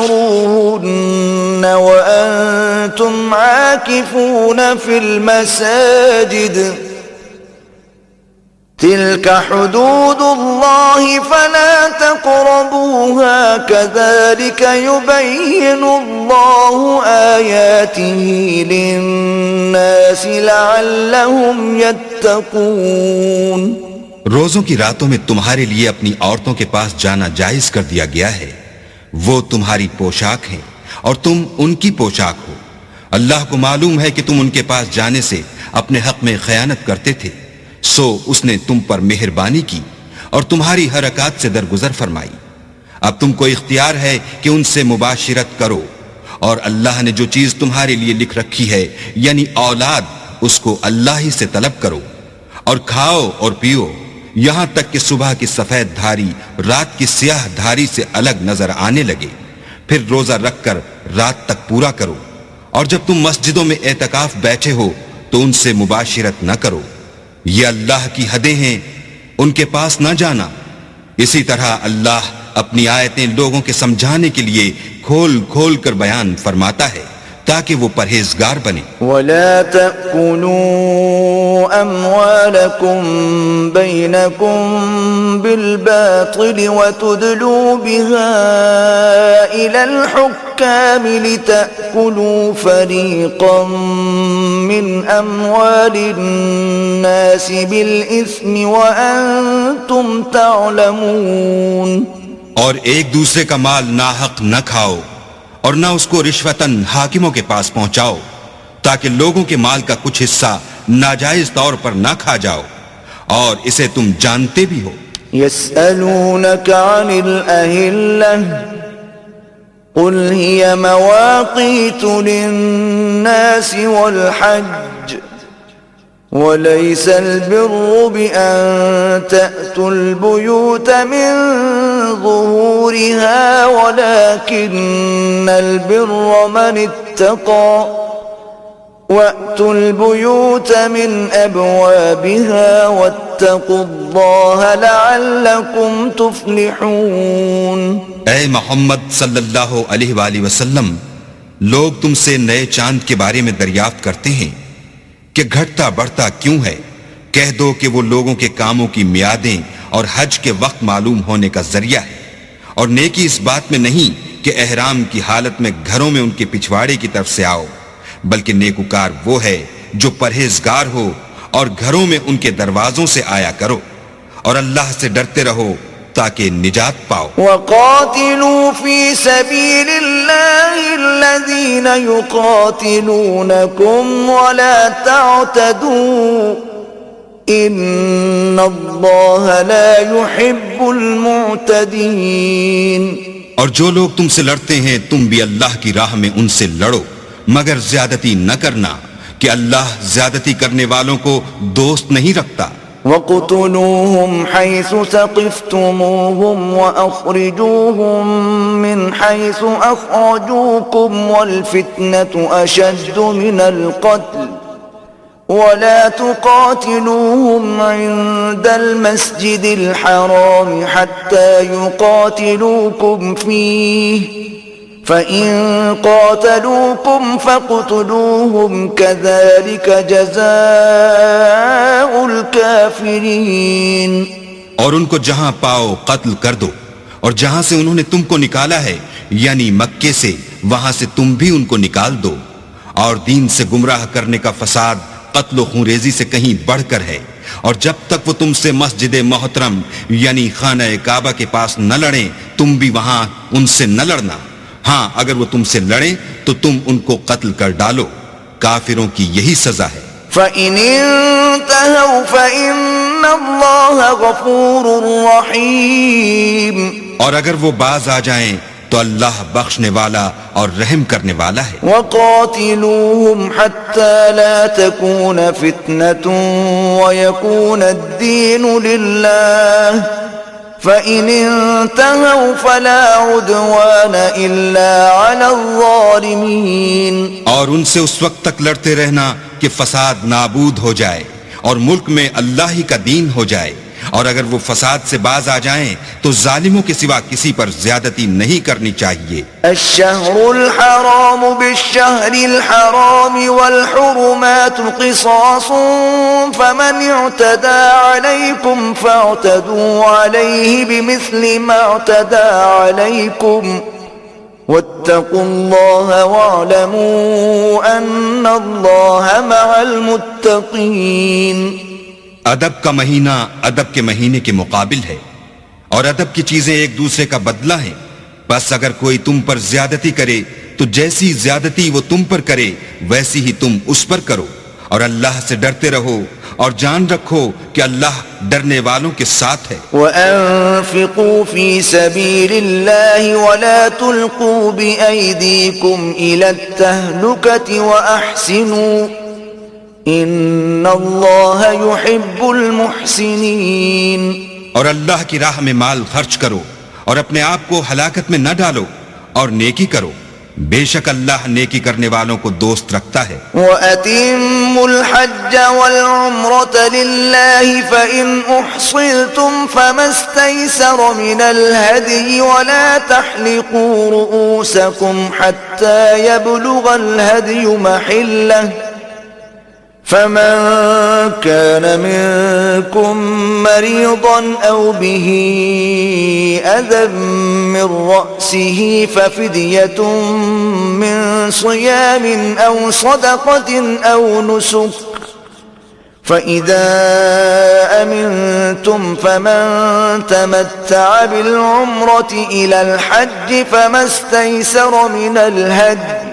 وأنتم عاكفون في المساجد تلك حدود الله فلا تقربوها كذلك يبين الله آياته للناس لعلهم يتقون. يتقون. روزوں کی راتوں میں تمہارے لیے اپنی عورتوں کے پاس جانا جائز کر دیا گیا ہے. وہ تمہاری پوشاک ہیں اور تم ان کی پوشاک ہو. اللہ کو معلوم ہے کہ تم ان کے پاس جانے سے اپنے حق میں خیانت کرتے تھے، سو اس نے تم پر مہربانی کی اور تمہاری حرکات سے درگزر فرمائی. اب تم کو اختیار ہے کہ ان سے مباشرت کرو، اور اللہ نے جو چیز تمہارے لیے لکھ رکھی ہے یعنی اولاد، اس کو اللہ ہی سے طلب کرو اور کھاؤ اور پیو یہاں تک کہ صبح کی سفید دھاری رات کی سیاہ دھاری سے الگ نظر آنے لگے. پھر روزہ رکھ کر رات تک پورا کرو، اور جب تم مسجدوں میں اعتکاف بیٹھے ہو تو ان سے مباشرت نہ کرو. یہ اللہ کی حدیں ہیں، ان کے پاس نہ جانا. اسی طرح اللہ اپنی آیتیں لوگوں کے سمجھانے کے لیے کھول کھول کر بیان فرماتا ہے تاکہ وہ پرہیزگار بنے. ولا تأكلوا أموالكم بينكم بالباطل وتدلوا بها إلى الحكام لتأكلوا فريقا من أموال الناس بالإثم وأنتم تعلمون. اور ایک دوسرے کا مال ناحق نہ کھاؤ اور نہ اس کو رشوتاً حاکموں کے پاس پہنچاؤ تاکہ لوگوں کے مال کا کچھ حصہ ناجائز طور پر نہ کھا جاؤ، اور اسے تم جانتے بھی ہو. يسألونك عن الأهلة قل هي مواقيت للناس والحج وليس البر بأن تأتوا البيوت من ظهورها ولكن البر من اتقى وأتوا البيوت من أبوابها واتقوا الله لعلكم تفلحون. اے محمد صلی اللہ علیہ وآلہ وسلم، لوگ تم سے نئے چاند کے بارے میں دریافت کرتے ہیں کہ گھٹتا بڑھتا کیوں ہے. کہہ دو کہ وہ لوگوں کے کاموں کی میعادیں اور حج کے وقت معلوم ہونے کا ذریعہ ہے، اور نیکی اس بات میں نہیں کہ احرام کی حالت میں گھروں میں ان کے پچھواڑے کی طرف سے آؤ، بلکہ نیکوکار وہ ہے جو پرہیزگار ہو اور گھروں میں ان کے دروازوں سے آیا کرو، اور اللہ سے ڈرتے رہو تاکہ نجات پاؤ. وقاتلوا في سبيل الله الذين يقاتلونكم ولا تعتدوا إن الله لا يحب المعتدين. اور جو لوگ تم سے لڑتے ہیں تم بھی اللہ کی راہ میں ان سے لڑو، مگر زیادتی نہ کرنا کہ اللہ زیادتی کرنے والوں کو دوست نہیں رکھتا. وَاقْتُلُوهُمْ حَيْثُ ثَقِفْتُمُوهُمْ وَأَخْرِجُوهُمْ مِنْ حَيْثُ أَخْرَجُوكُمْ وَالْفِتْنَةُ أَشَدُّ مِنَ الْقَتْلِ وَلَا تُقَاتِلُوهُمْ عِنْدَ الْمَسْجِدِ الْحَرَامِ حَتَّى يُقَاتِلُوكُمْ فِيهِ فَإِن قَاتَلُوكُمْ فَاقْتُلُوهُمْ كَذَلِكَ جَزَاءُ الْكَافِرِينَ. اور ان کو جہاں پاؤ قتل کر دو، اور جہاں سے انہوں نے تم کو نکالا ہے یعنی مکے سے وہاں سے تم بھی ان کو نکال دو. اور دین سے گمراہ کرنے کا فساد قتل و خونریزی سے کہیں بڑھ کر ہے. اور جب تک وہ تم سے مسجد محترم یعنی خانہ کعبہ کے پاس نہ لڑیں تم بھی وہاں ان سے نہ لڑنا. ہاں اگر وہ تم سے لڑیں تو تم ان کو قتل کر ڈالو. کافروں کی یہی سزا ہے. فَإِنِ انْتَهَوْا فَإِنَّ اللَّهَ غَفُورٌ رَحِيمٌ. اور اگر وہ باز آ جائیں تو اللہ بخشنے والا اور رحم کرنے والا ہے. وَقَاتِلُوهُمْ حَتَّى لَا تَكُونَ فِتْنَةٌ وَيَكُونَ الدِّينُ لِلَّهِ فَإِنِ انْتَهَوْا فَلَا عُدْوَانَ إِلَّا عَلَى الظَّالِمِينَ. اور ان سے اس وقت تک لڑتے رہنا کہ فساد نابود ہو جائے اور ملک میں اللہ ہی کا دین ہو جائے. اور اگر وہ فساد سے باز آ جائیں تو ظالموں کے سوا کسی پر زیادتی نہیں کرنی چاہیے. الشهر الحرام بالشهر الحرام والحرمات قصاص فمن اعتدى عليكم فاعتدوا عليه بمثل ما اعتدى عليكم واتقوا الله واعلموا أن الله مع المتقين. ادب کا مہینہ ادب کے مہینے کے مقابل ہے، اور ادب کی چیزیں ایک دوسرے کا بدلہ ہیں۔ بس اگر کوئی تم پر زیادتی کرے تو جیسی زیادتی وہ تم پر کرے ویسی ہی تم اس پر کرو، اور اللہ سے ڈرتے رہو اور جان رکھو کہ اللہ ڈرنے والوں کے ساتھ ہے۔ وَأَنفِقُوا فِي سَبِيلِ اللَّهِ وَلَا تُلْقُوا بِأَيْدِيكُمْ إِلَى التَّهْلُكَةِ وَأَحْسِنُوا إِنَّ اللَّهَ يُحِبُّ الْمُحْسِنِينَ۔ اور اللہ کی راہ میں مال خرچ کرو اور اپنے آپ کو ہلاکت میں نہ ڈالو، اور نیکی کرو، بے شک اللہ نیکی کرنے والوں کو دوست رکھتا ہے۔ وَأَتِمُّوا الْحَجَّ وَالْعُمْرَةَ لِلَّهِ فَإِنْ أُحْصِرْتُمْ فَمَا اسْتَيْسَرَ مِنَ الْهَدْيِ وَلَا تَحْلِقُوا رُؤُوسَكُمْ حَتَّى يَبْلُغَ الْهَدْيُ مَحِلَّهُ، فمن كان منكم مريضا أو به أذى من رأسه ففدية من صيام أو صدقة أو نسك، فإذا أمنتم فمن تمتع بالعمرة إلى الحج فما استيسر من الهدي،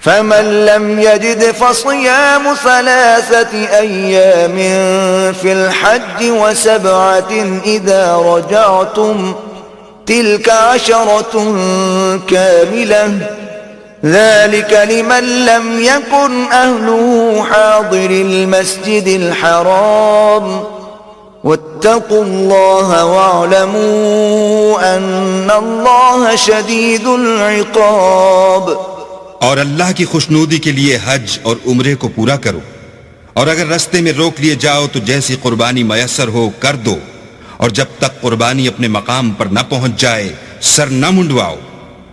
فمن لم يجد فصيام 3 أيام في الحج و7 إذا رجعتم تلك 10 كاملة، ذلك لمن لم يكن أهله حاضر المسجد الحرام، واتقوا الله واعلموا أن الله شديد العقاب۔ اور اللہ کی خوشنودی کے لیے حج اور عمرے کو پورا کرو، اور اگر رستے میں روک لیے جاؤ تو جیسی قربانی میسر ہو کر دو، اور جب تک قربانی اپنے مقام پر نہ پہنچ جائے سر نہ منڈواؤ،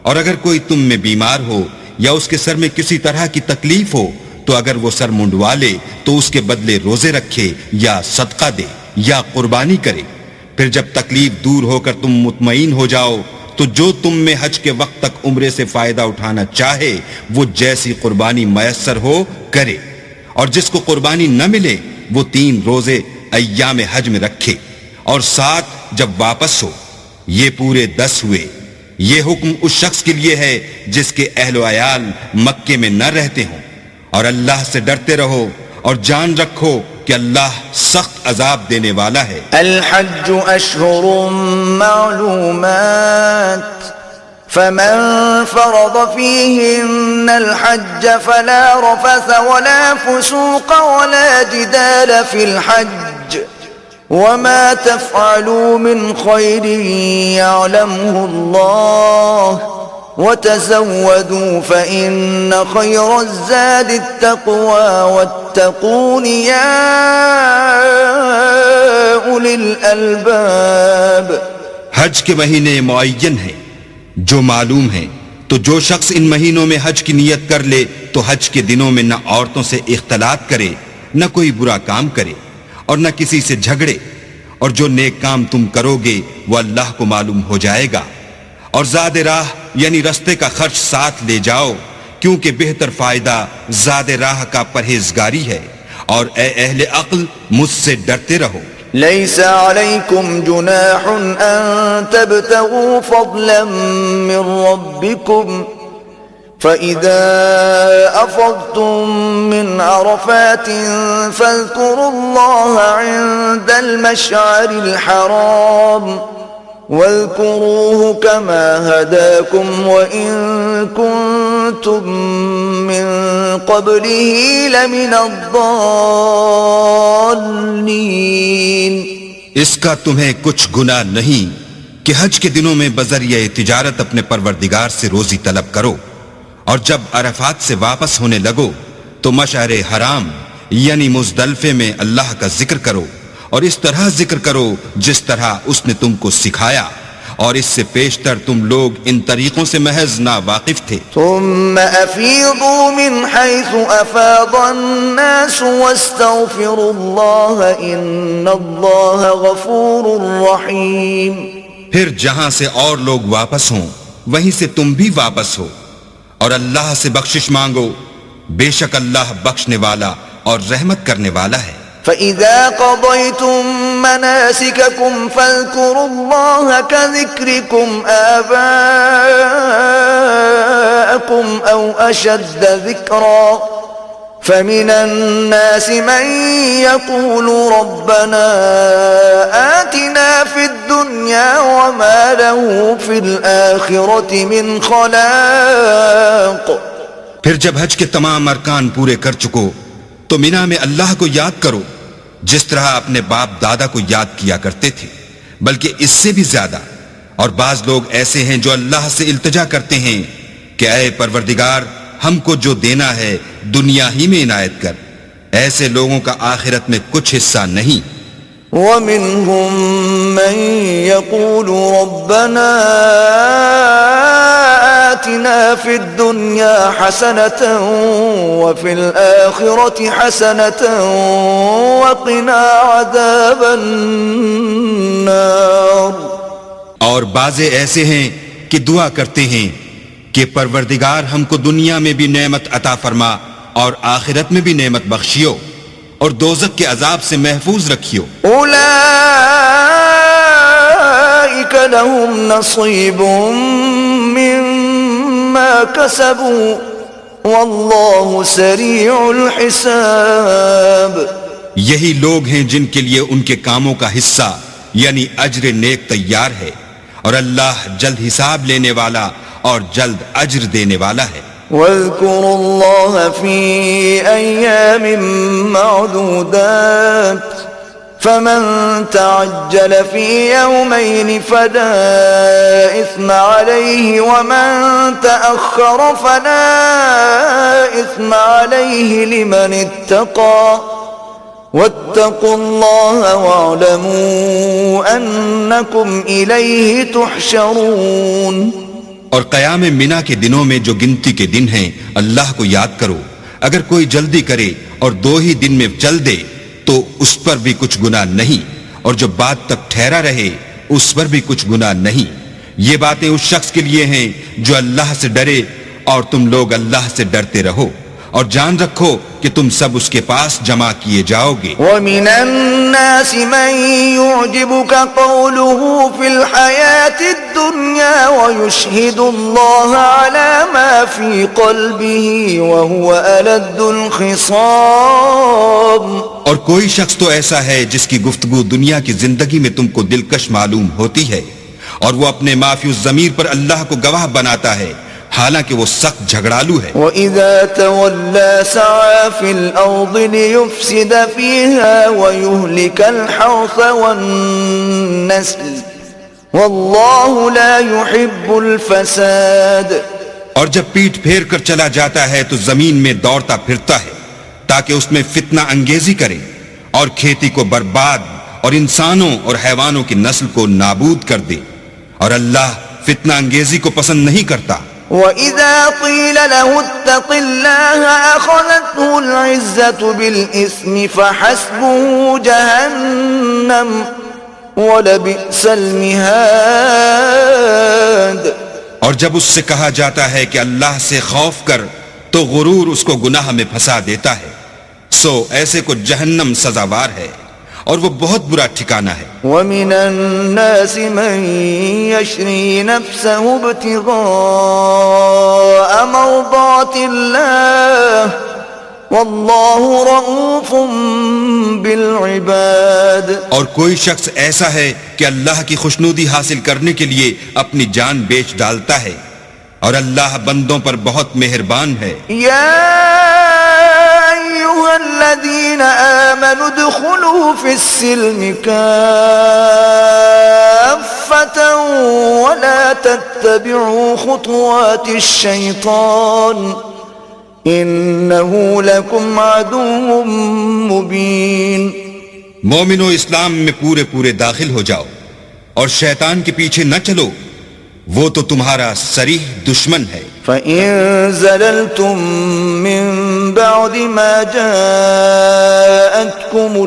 اور اگر کوئی تم میں بیمار ہو یا اس کے سر میں کسی طرح کی تکلیف ہو تو اگر وہ سر منڈوا لے تو اس کے بدلے روزے رکھے یا صدقہ دے یا قربانی کرے۔ پھر جب تکلیف دور ہو کر تم مطمئن ہو جاؤ تو جو تم میں حج کے وقت تک عمرے سے فائدہ اٹھانا چاہے وہ جیسی قربانی میسر ہو کرے، اور جس کو قربانی نہ ملے وہ 3 روزے ایام حج میں رکھے، اور 7 جب واپس ہو، یہ پورے 10 ہوئے۔ یہ حکم اس شخص کے لیے ہے جس کے اہل و عیال مکے میں نہ رہتے ہوں، اور اللہ سے ڈرتے رہو اور جان رکھو کہ اللہ سخت عذاب دینے والا ہے۔ الحج اشہر معلومات فمن فرض فيهن الحج فلا رفث ولا فسوق ولا جدال في الحج وما تفعلوا من خير يعلمه الله وتزودوا فإن خير الزاد التقوى واتقون يا أولي الألباب۔ حج کے مہینے معین ہیں جو معلوم ہیں، تو جو شخص ان مہینوں میں حج کی نیت کر لے تو حج کے دنوں میں نہ عورتوں سے اختلاط کرے، نہ کوئی برا کام کرے، اور نہ کسی سے جھگڑے، اور جو نیک کام تم کرو گے وہ اللہ کو معلوم ہو جائے گا، اور زاد راہ یعنی رستے کا خرچ ساتھ لے جاؤ، کیونکہ بہتر فائدہ زاد راہ کا پرہیزگاری ہے، اور اے اہل عقل مجھ سے ڈرتے رہو۔ ليس عليكم جناح أن تبتغوا فضلا من ربكم فإذا أفضتم من عرفات فاذكروا الله عند المشعر الحرام واذكروه كما هداكم وإن كنتم من قبله لمن الضالين۔ اس کا تمہیں کچھ گناہ نہیں کہ حج کے دنوں میں بذریعہ تجارت اپنے پروردگار سے روزی طلب کرو، اور جب عرفات سے واپس ہونے لگو تو مشعر حرام یعنی مزدلفے میں اللہ کا ذکر کرو، اور اس طرح ذکر کرو جس طرح اس نے تم کو سکھایا، اور اس سے پیشتر تم لوگ ان طریقوں سے محض نا واقف تھے۔ ثم افیضوا من حیث افاض الناس واستغفروا اللہ ان اللہ غفور رحیم۔ پھر جہاں سے اور لوگ واپس ہوں وہیں سے تم بھی واپس ہو، اور اللہ سے بخشش مانگو، بے شک اللہ بخشنے والا اور رحمت کرنے والا ہے۔ فَإِذَا قَضَيْتُم مَّنَاسِكَكُمْ فَاذْكُرُوا اللَّهَ كَذِكْرِكُمْ آبَاءَكُمْ أَوْ أَشَدَّ ذِكْرًا فَمِنَ النَّاسِ مَن يَقُولُ رَبَّنَا آتِنَا فِي الدُّنْيَا وَمَا لَهُ فِي الْآخِرَةِ مِنْ خَلَاقٍ. پھر جب حج کے تمام ارکان پورے کر چکو تو مینا میں اللہ کو یاد کرو جس طرح اپنے باپ دادا کو یاد کیا کرتے تھے، بلکہ اس سے بھی زیادہ. اور بعض لوگ ایسے ہیں جو اللہ سے التجا کرتے ہیں کہ اے پروردگار ہم کو جو دینا ہے دنیا ہی میں عنایت کر. ایسے لوگوں کا آخرت میں کچھ حصہ نہیں. وَمِنْهُمْ مَنْ يَقُولُ رَبَّنَا آتِنَا فِي الدُّنْيَا حَسَنَةً وَفِي الْآخِرَةِ حَسَنَةً وَقِنَا عَذَابَ النَّارِ. اور بعضے ایسے ہیں کہ دعا کرتے ہیں کہ پروردگار ہم کو دنیا میں بھی نعمت عطا فرما اور آخرت میں بھی نعمت بخشیو اور دوزخ کے عذاب سے محفوظ رکھیو. اولئک لهم نصیب مما کسبوا واللہ سریع الحساب. یہی لوگ ہیں جن کے لیے ان کے کاموں کا حصہ یعنی اجر نیک تیار ہے، اور اللہ جلد حساب لینے والا اور جلد اجر دینے والا ہے. وَاذْكُرُوا اللَّهَ فِي أَيَّامٍ مَّعْدُودَاتٍ فَمَن تَعَجَّلَ فِي يَوْمَيْنِ فَلَا إِثْمَ عَلَيْهِ وَمَن تَأَخَّرَ فَلَا إِثْمَ عَلَيْهِ لِمَنِ اتَّقَى وَاتَّقُوا اللَّهَ وَاعْلَمُوا أَنَّكُمْ إِلَيْهِ تُحْشَرُونَ. اور قیام منا کے دنوں میں جو گنتی کے دن ہیں اللہ کو یاد کرو. اگر کوئی جلدی کرے اور 2 ہی دن میں چل دے تو اس پر بھی کچھ گناہ نہیں، اور جو بات تک ٹھہرا رہے اس پر بھی کچھ گناہ نہیں. یہ باتیں اس شخص کے لیے ہیں جو اللہ سے ڈرے، اور تم لوگ اللہ سے ڈرتے رہو اور جان رکھو کہ تم سب اس کے پاس جمع کیے جاؤ گے. وَمِنَ النَّاسِ مَن يُعْجِبُكَ قَوْلُهُ فِي الْحَيَاةِ الدُّنْيَا وَيُشْهِدُ اللَّهَ عَلَى مَا فِي قَلْبِهِ وَهُوَ أَلَدُّ الْخِصَامِ. اور کوئی شخص تو ایسا ہے جس کی گفتگو دنیا کی زندگی میں تم کو دلکش معلوم ہوتی ہے، اور وہ اپنے معافی الضمیر پر اللہ کو گواہ بناتا ہے حالانکہ وہ سخت جھگڑالو ہے. وَإِذَا تَوَلَّى سَعَى فِي الْأَرْضِ لِيُفْسِدَ فِيهَا وَيُهْلِكَ الْحَرْثَ وَالنَّسْلَ وَاللَّهُ لَا يُحِبُّ الْفَسَادَ. اور جب پیٹ پھیر کر چلا جاتا ہے تو زمین میں دوڑتا پھرتا ہے تاکہ اس میں فتنہ انگیزی کرے اور کھیتی کو برباد اور انسانوں اور حیوانوں کی نسل کو نابود کر دے، اور اللہ فتنہ انگیزی کو پسند نہیں کرتا. وَإِذَا قِيلَ لَهُ اتَّقِ اللَّهَ أَخَذَتْهُ الْعِزَّةُ بِالْإِثْمِ فَحَسْبُهُ جَهَنَّمُ وَلَبِئْسَ الْمِهَادُ. اور جب اس سے کہا جاتا ہے کہ اللہ سے خوف کر تو غرور اس کو گناہ میں پھنسا دیتا ہے، سو ایسے کو جہنم سزاوار ہے اور وہ بہت برا ٹھکانہ ہے. وَمِنَ النَّاسِ مَن يَشْرِي نَفْسَهُ ابْتِغَاءَ مَرْضَاتِ اللَّهِ وَاللَّهُ رَءُوفٌ بِالْعِبَادِ. اور کوئی شخص ایسا ہے کہ اللہ کی خوشنودی حاصل کرنے کے لیے اپنی جان بیچ ڈالتا ہے، اور اللہ بندوں پر بہت مہربان ہے. یا أيها الذين آمنوا ادخلوا في السلم كافة ولا تتبعوا خطوات الشيطان إنه لكم عدو مبين. مومنو اسلام میں پورے پورے داخل ہو جاؤ اور شیطان کے پیچھے نہ چلو، وہ تو تمہارا صریح دشمن ہے. فَإِن زَلَلْتُم مِّن بَعْدِ مَا جَاءَتْكُمُ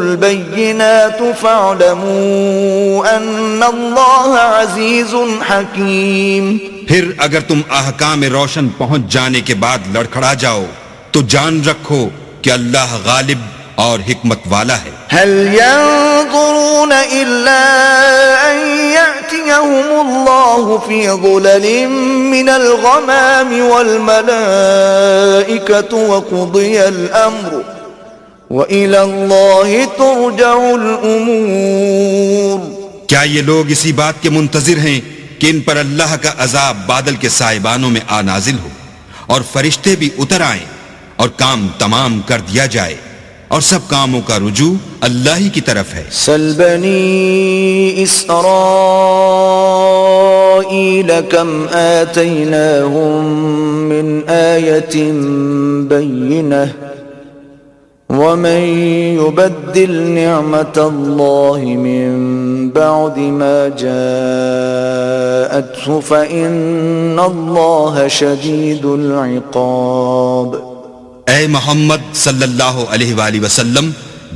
الْبَيِّنَاتُ فَاعْلَمُوا أَنَّ اللَّهَ عَزِيزٌ حَكِيمٌ. پھر اگر تم احکام روشن پہنچ جانے کے بعد لڑکھڑا جاؤ تو جان رکھو کہ اللہ غالب اور حکمت والا ہے. هل ينظرون إلا أن يأتيهم الله في ظلل من الغمام والملائكة وقضي الأمر وإلى الله ترجع الأمور. کیا یہ لوگ اسی بات کے منتظر ہیں کہ ان پر اللہ کا عذاب بادل کے سائبانوں میں آ نازل ہو اور فرشتے بھی اتر آئیں اور کام تمام کر دیا جائے اور سب کاموں کا رجوع اللہ ہی کی طرف ہے. سل بنی اسرائیل کم آتیناہم من آیت بینہ ومن يبدل نعمت اللہ من بعد ما جاءته فإن اللہ شدید العقاب. اے محمد صلی اللہ علیہ وآلہ وسلم،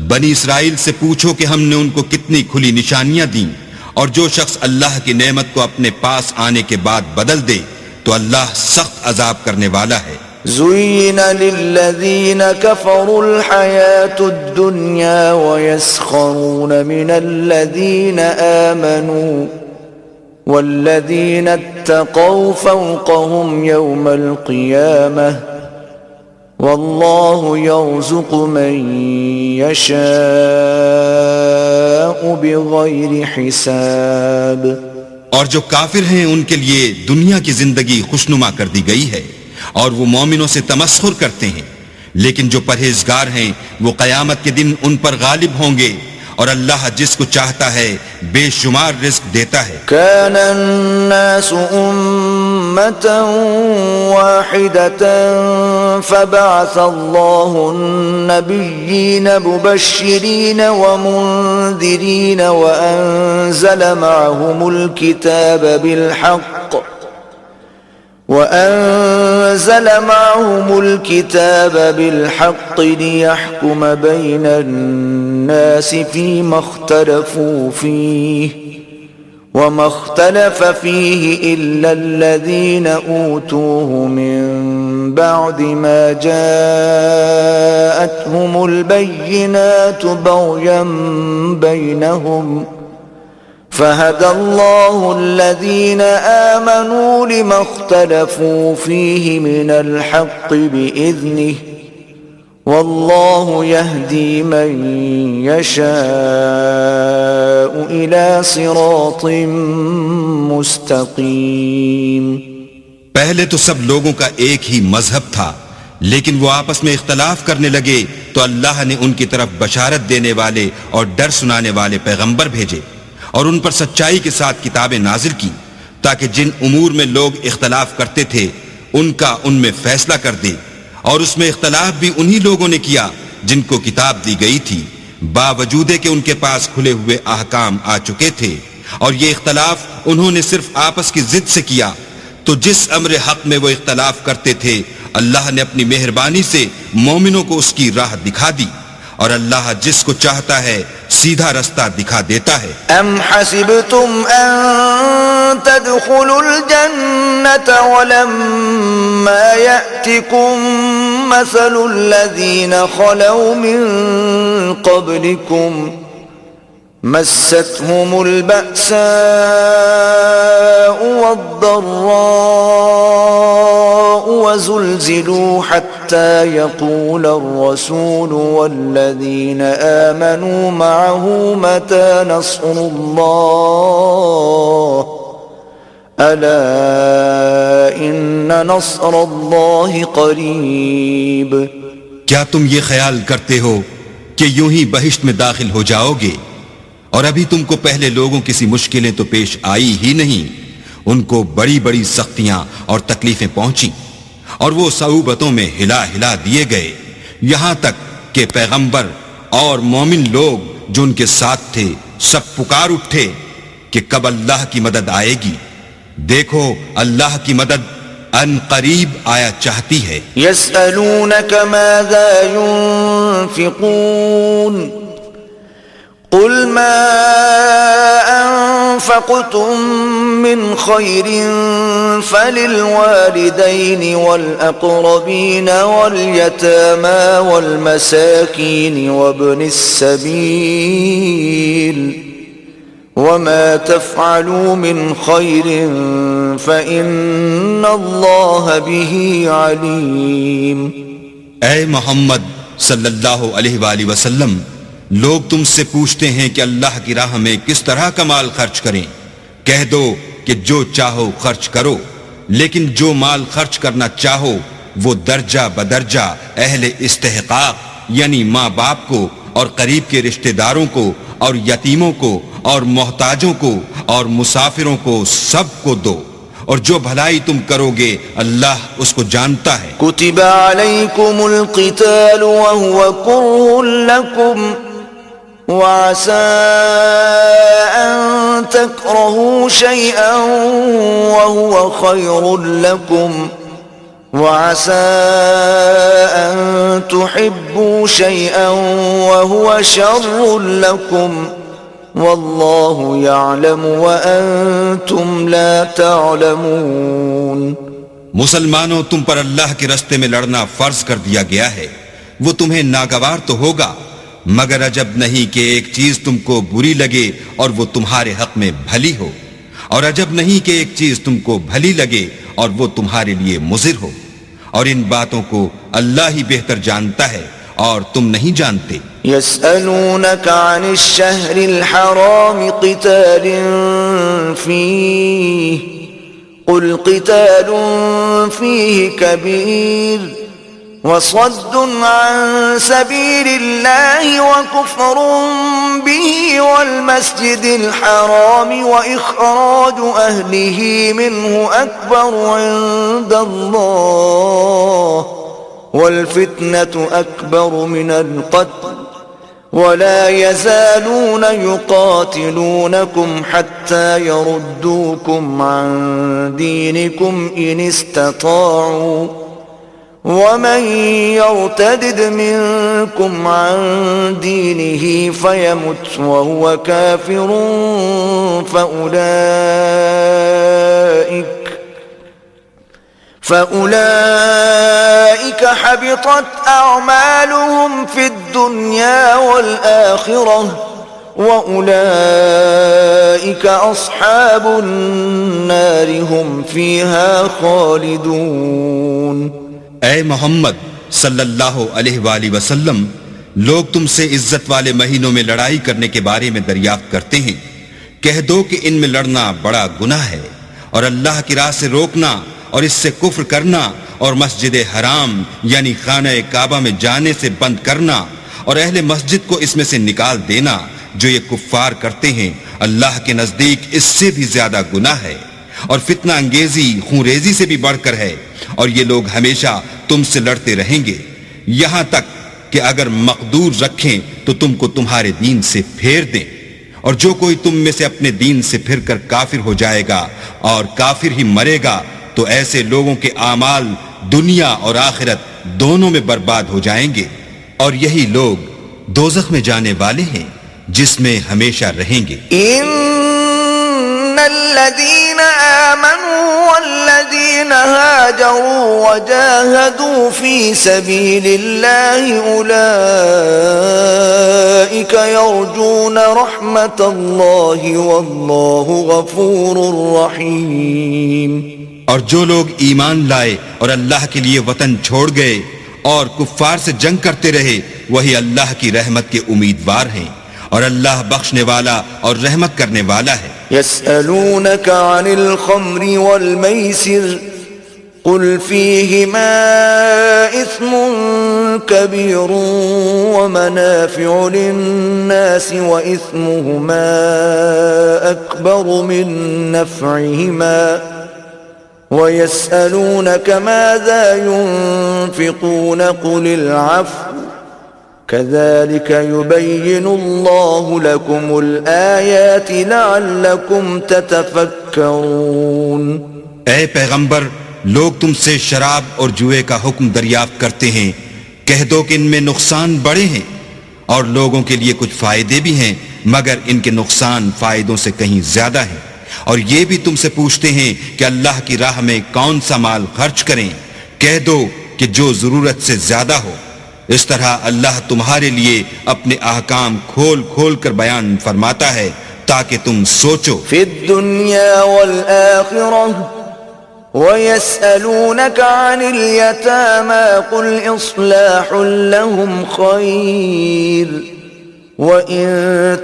بنی اسرائیل سے پوچھو کہ ہم نے ان کو کتنی کھلی نشانیاں دیں، اور جو شخص اللہ کی نعمت کو اپنے پاس آنے کے بعد بدل دے تو اللہ سخت عذاب کرنے والا ہے. زُيِّنَ لِلَّذِينَ كَفَرُوا الْحَيَاةُ الدُّنْيَا وَيَسْخَرُونَ مِنَ الَّذِينَ آمَنُوا وَالَّذِينَ اتَّقَوْا فَوْقَهُمْ يَوْمَ الْقِيَامَةِ واللہ یرزق من یشاء بغیر حساب. اور جو کافر ہیں ان کے لیے دنیا کی زندگی خوشنما کر دی گئی ہے اور وہ مومنوں سے تمسخر کرتے ہیں، لیکن جو پرہیزگار ہیں وہ قیامت کے دن ان پر غالب ہوں گے اور اللہ جس کو چاہتا ہے بے شمار رزق دیتا ہے. كان الناس أمة واحدة فبعث الله النبيين مبشرين ومنذرين وأنزل معهم الكتاب بالحق ليحكم بين الناس فيما اختلفوا فيه وما اختلف فيه إلا الذين أوتوه من بعد ما جاءتهم البينات بغيا بينهم فهدى الله الذين آمنوا لما اختلفوا فيه من الحق بإذنه والله يهدي من يشاء إلى صراط مستقيم. پہلے تو سب لوگوں کا ایک ہی مذہب تھا، لیکن وہ آپس میں اختلاف کرنے لگے تو اللہ نے ان کی طرف بشارت دینے والے اور ڈر سنانے والے پیغمبر بھیجے اور ان پر سچائی کے ساتھ کتابیں نازل کی تاکہ جن امور میں لوگ اختلاف کرتے تھے ان کا ان میں فیصلہ کر دے. اور اس میں اختلاف بھی انہی لوگوں نے کیا جن کو کتاب دی گئی تھی، باوجود کہ ان کے پاس کھلے ہوئے احکام آ چکے تھے، اور یہ اختلاف انہوں نے صرف آپس کی ضد سے کیا. تو جس امر حق میں وہ اختلاف کرتے تھے اللہ نے اپنی مہربانی سے مومنوں کو اس کی راہ دکھا دی، اور اللہ جس کو چاہتا ہے سیدھا رستہ دکھا دیتا ہے. ام حسبتم ان تدخلوا الجنة ولما يأتكم مثل الذين خلوا من قبلكم مستهم البأساء والضراء وزلزلوا حتى يقول الرسول والذين آمنوا معه متى نصر الله ألا إن نصر الله قريب. کیا تم یہ خیال کرتے ہو کہ یوں ہی بہشت میں داخل ہو جاؤ گے اور ابھی تم کو پہلے لوگوں کسی مشکلیں تو پیش آئی ہی نہیں، ان کو بڑی بڑی سختیاں اور تکلیفیں پہنچی اور وہ صعوبتوں میں ہلا ہلا دیے گئے یہاں تک کہ پیغمبر اور مومن لوگ جو ان کے ساتھ تھے سب پکار اٹھے کہ کب اللہ کی مدد آئے گی. دیکھو اللہ کی مدد ان قریب آیا چاہتی ہے. يسألونك ماذا ينفقون قل ما أنفقتم من خير فللوالدين والأقربين واليتامى والمساكين وابن السبيل وما تفعلوا من خير فإن الله به عليم. اے محمد صلی اللہ علیہ وآلہ وسلم، لوگ تم سے پوچھتے ہیں کہ اللہ کی راہ میں کس طرح کا مال خرچ کریں. کہہ دو کہ جو چاہو خرچ کرو، لیکن جو مال خرچ کرنا چاہو وہ درجہ بدرجہ اہل استحقاق یعنی ماں باپ کو اور قریب کے رشتہ داروں کو اور یتیموں کو اور محتاجوں کو اور مسافروں کو سب کو دو، اور جو بھلائی تم کرو گے اللہ اس کو جانتا ہے. كتب عليكم القتال وهو كره لكم وعسى أن تكرهوا شيئا وهو خير لكم وعسى أن تحبوا شيئا وهو شر لكم والله يعلم وأنتم لا تعلمون. مسلمانوں، تم پر اللہ کے راستے میں لڑنا فرض کر دیا گیا ہے. وہ تمہیں ناگوار تو ہوگا، مگر عجب نہیں کہ ایک چیز تم کو بری لگے اور وہ تمہارے حق میں بھلی ہو، اور عجب نہیں کہ ایک چیز تم کو بھلی لگے اور وہ تمہارے لیے مضر ہو، اور ان باتوں کو اللہ ہی بہتر جانتا ہے اور تم نہیں جانتے. يسألونك عن الشهر الحرام قتال فيه قل قتال فيه كبير وصد عن سبيل الله وكفر به والمسجد الحرام وإخراج أهله منه أكبر عند الله والفتنة أكبر من القتل ولا يزالون يقاتلونكم حتى يردوكم عن دينكم إن استطاعوا ومن يرتدد منكم عن دينه فيمت وهو كافر فأولئك حبطت أعمالهم في الدنيا والآخرة وأولئك أصحاب النار هم فيها خالدون. اے محمد صلی اللہ علیہ وآلہ وسلم، لوگ تم سے عزت والے مہینوں میں لڑائی کرنے کے بارے میں دریافت کرتے ہیں. کہہ دو کہ ان میں لڑنا بڑا گناہ ہے، اور اللہ کی راہ سے روکنا اور اس سے کفر کرنا اور مسجد حرام یعنی خانہ کعبہ میں جانے سے بند کرنا اور اہل مسجد کو اس میں سے نکال دینا جو یہ کفار کرتے ہیں، اللہ کے نزدیک اس سے بھی زیادہ گناہ ہے، اور فتنہ انگیزی خون ریزی سے بھی بڑھ کر ہے، اور یہ لوگ ہمیشہ تم سے لڑتے رہیں گے یہاں تک کہ اگر مقدور رکھیں تو تم کو تمہارے دین سے پھیر دیں. اور جو کوئی تم میں سے اپنے دین سے پھر کر کافر ہو جائے گا اور کافر ہی مرے گا تو ایسے لوگوں کے اعمال دنیا اور آخرت دونوں میں برباد ہو جائیں گے، اور یہی لوگ دوزخ میں جانے والے ہیں جس میں ہمیشہ رہیں گے. ان الذين آمنوا والذين هاجروا وجاهدوا في سبيل الله أولئك يرجون رحمة الله والله غفور رحيم. اور جو لوگ ایمان لائے اور اللہ کے لیے وطن چھوڑ گئے اور کفار سے جنگ کرتے رہے وہی اللہ کی رحمت کے امیدوار ہیں، اور اللہ بخشنے والا اور رحمت کرنے والا ہے. يسألونك عن الخمر والميسر قل فيهما إثم كبير ومنافع للناس وإثمهما أكبر من نفعهما ويسألونك ماذا ينفقون قل العفو كذلك يبين الله لكم الآيات لعلكم تتفكرون. اے پیغمبر، لوگ تم سے شراب اور جوئے کا حکم دریافت کرتے ہیں. کہہ دو کہ ان میں نقصان بڑے ہیں اور لوگوں کے لیے کچھ فائدے بھی ہیں، مگر ان کے نقصان فائدوں سے کہیں زیادہ ہیں. اور یہ بھی تم سے پوچھتے ہیں کہ اللہ کی راہ میں کون سا مال خرچ کریں. کہہ دو کہ جو ضرورت سے زیادہ ہو. اس طرح اللہ تمہارے لیے اپنے احکام کھول کھول کر بیان فرماتا ہے تاکہ تم سوچو. فی الدنیا والآخرہ وَيَسْأَلُونَكَ عَنِ الْيَتَامَى قُلْ إِصْلَاحٌ لَهُمْ خَيْرٌ وَإِن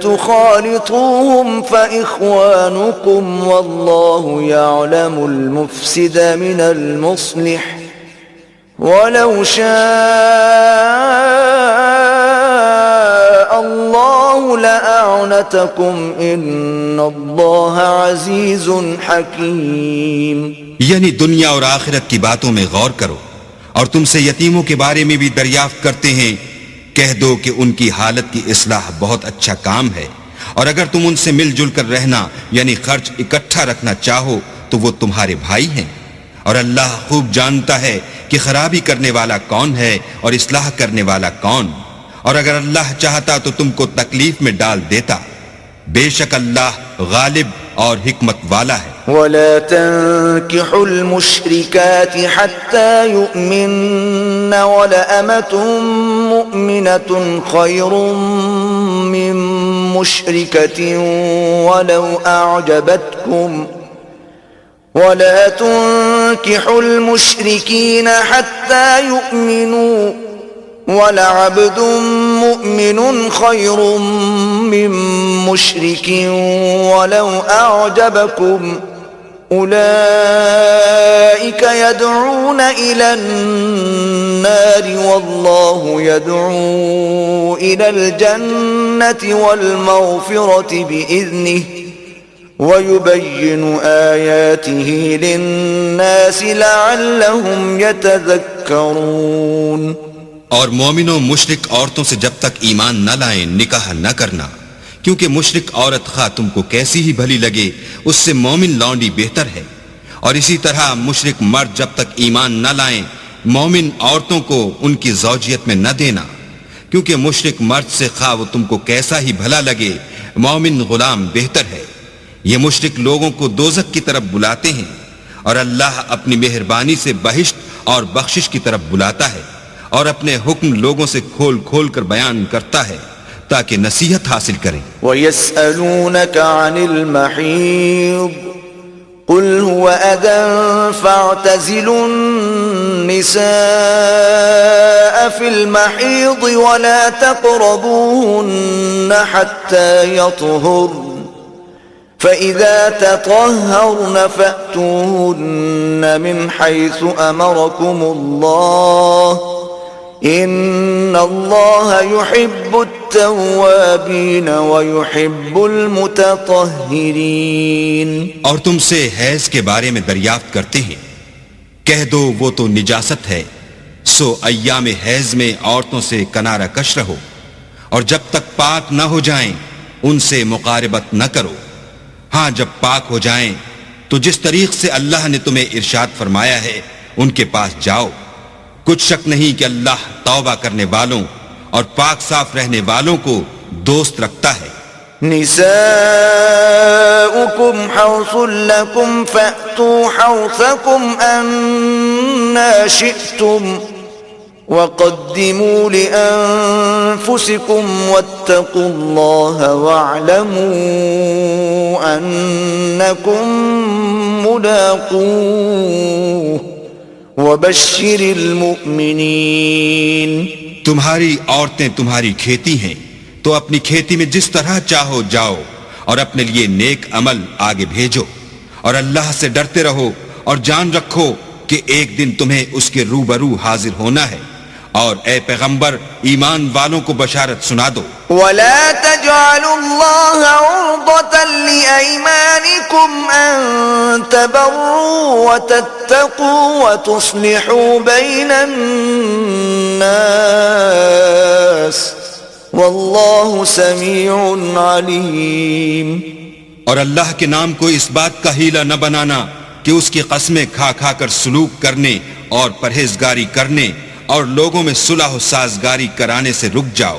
تُخَالِطُوهُمْ فَإِخْوَانُكُمْ وَاللَّهُ يَعْلَمُ الْمُفْسِدَ مِنَ الْمُصْلِحِ وَلَوْ شَاءَ اللَّهُ لَأَعْنَتَكُمْ إِنَّ اللَّهَ عَزِيزٌ حَكِيمٌ. یعنی دنیا اور آخرت کی باتوں میں غور کرو. اور تم سے یتیموں کے بارے میں بھی دریافت کرتے ہیں. کہہ دو کہ ان کی حالت کی اصلاح بہت اچھا کام ہے. اور اگر تم ان سے مل جل کر رہنا یعنی خرچ اکٹھا رکھنا چاہو تو وہ تمہارے بھائی ہیں. اور اللہ خوب جانتا ہے کہ خرابی کرنے والا کون ہے اور اصلاح کرنے والا کون. اور اگر اللہ چاہتا تو تم کو تکلیف میں ڈال دیتا. بے شک اللہ غالب اور حکمت والا ہے. ولا تنكحوا المشركات حتى يؤمن ولأمة مؤمنة خير من مشركة ولو أعجبتكم ولا تنكحوا المشركين حتى يؤمنوا وَلَعَبْدٌ مُؤْمِنٌ خَيْرٌ مِّن مُّشْرِكٍ وَلَوْ أَعْجَبَكُمْ أُولَئِكَ يَدْعُونَ إِلَى النَّارِ وَاللَّهُ يَدْعُو إِلَى الْجَنَّةِ وَالْمَغْفِرَةِ بِإِذْنِهِ وَيُبَيِّنُ آيَاتِهِ لِلنَّاسِ لَعَلَّهُمْ يَتَذَكَّرُونَ. اور مومنوں مشرک عورتوں سے جب تک ایمان نہ لائیں نکاح نہ کرنا، کیونکہ مشرک عورت خواہ تم کو کیسی ہی بھلی لگے اس سے مومن لونڈی بہتر ہے. اور اسی طرح مشرک مرد جب تک ایمان نہ لائیں مومن عورتوں کو ان کی زوجیت میں نہ دینا، کیونکہ مشرک مرد سے خواہ وہ تم کو کیسا ہی بھلا لگے مومن غلام بہتر ہے. یہ مشرک لوگوں کو دوزخ کی طرف بلاتے ہیں اور اللہ اپنی مہربانی سے بہشت اور بخشش کی طرف بلاتا ہے اور اپنے حکم لوگوں سے کھول کھول کر بیان کرتا ہے تاکہ نصیحت حاصل کریں. وَيَسْأَلُونَكَ عَنِ الْمَحِيضِ قُلْ هُوَ أَذًى فَاعْتَزِلُوا النِّسَاءَ فِي الْمَحِيضِ وَلَا تَقْرَبُوهُنَّ حَتَّى يَطْهُرْنَ فَإِذَا تَطَهَّرْنَ فَأْتُوهُنَّ مِنْ حَيْثُ أَمَرَكُمُ اللَّهُ إِنَّ اللَّهَ يُحِبُّ التَّوَّابِينَ وَيُحِبُّ الْمُتَطَهِّرِينَ. اور تم سے حیض کے بارے میں دریافت کرتے ہیں. کہہ دو وہ تو نجاست ہے، سو ایام حیض میں عورتوں سے کنارہ کش رہو، اور جب تک پاک نہ ہو جائیں ان سے مقاربت نہ کرو. ہاں جب پاک ہو جائیں تو جس طریق سے اللہ نے تمہیں ارشاد فرمایا ہے ان کے پاس جاؤ. کچھ شک نہیں کہ اللہ توبہ کرنے والوں اور پاک صاف رہنے والوں کو دوست رکھتا ہے. نساؤکم حرث لکم فأتوا حرثکم أنا شئتم وقدموا لأنفسكم واتقوا الله واعلموا أنكم ملاقوه وبشر المؤمنين. تمہاری عورتیں تمہاری کھیتی ہیں تو اپنی کھیتی میں جس طرح چاہو جاؤ اور اپنے لیے نیک عمل آگے بھیجو، اور اللہ سے ڈرتے رہو اور جان رکھو کہ ایک دن تمہیں اس کے روبرو حاضر ہونا ہے. اور اے پیغمبر ایمان والوں کو بشارت سنا دو. وَلَا تَجْعَلُوا اللَّهَ عُرْضَةً لِأَيْمَانِكُمْ أَن تَبَرُّوا وَتَتَّقُوا وَتُصْلِحُوا بَيْنَ النَّاسِ وَاللَّهُ سَمِيعٌ عَلِيمٌ. اور اللہ کے نام کو اس بات کا حیلہ نہ بنانا کہ اس کی قسمیں کھا کھا کر سلوک کرنے اور پرہیزگاری کرنے اور لوگوں میں صلح و سازگاری کرانے سے رک جاؤ،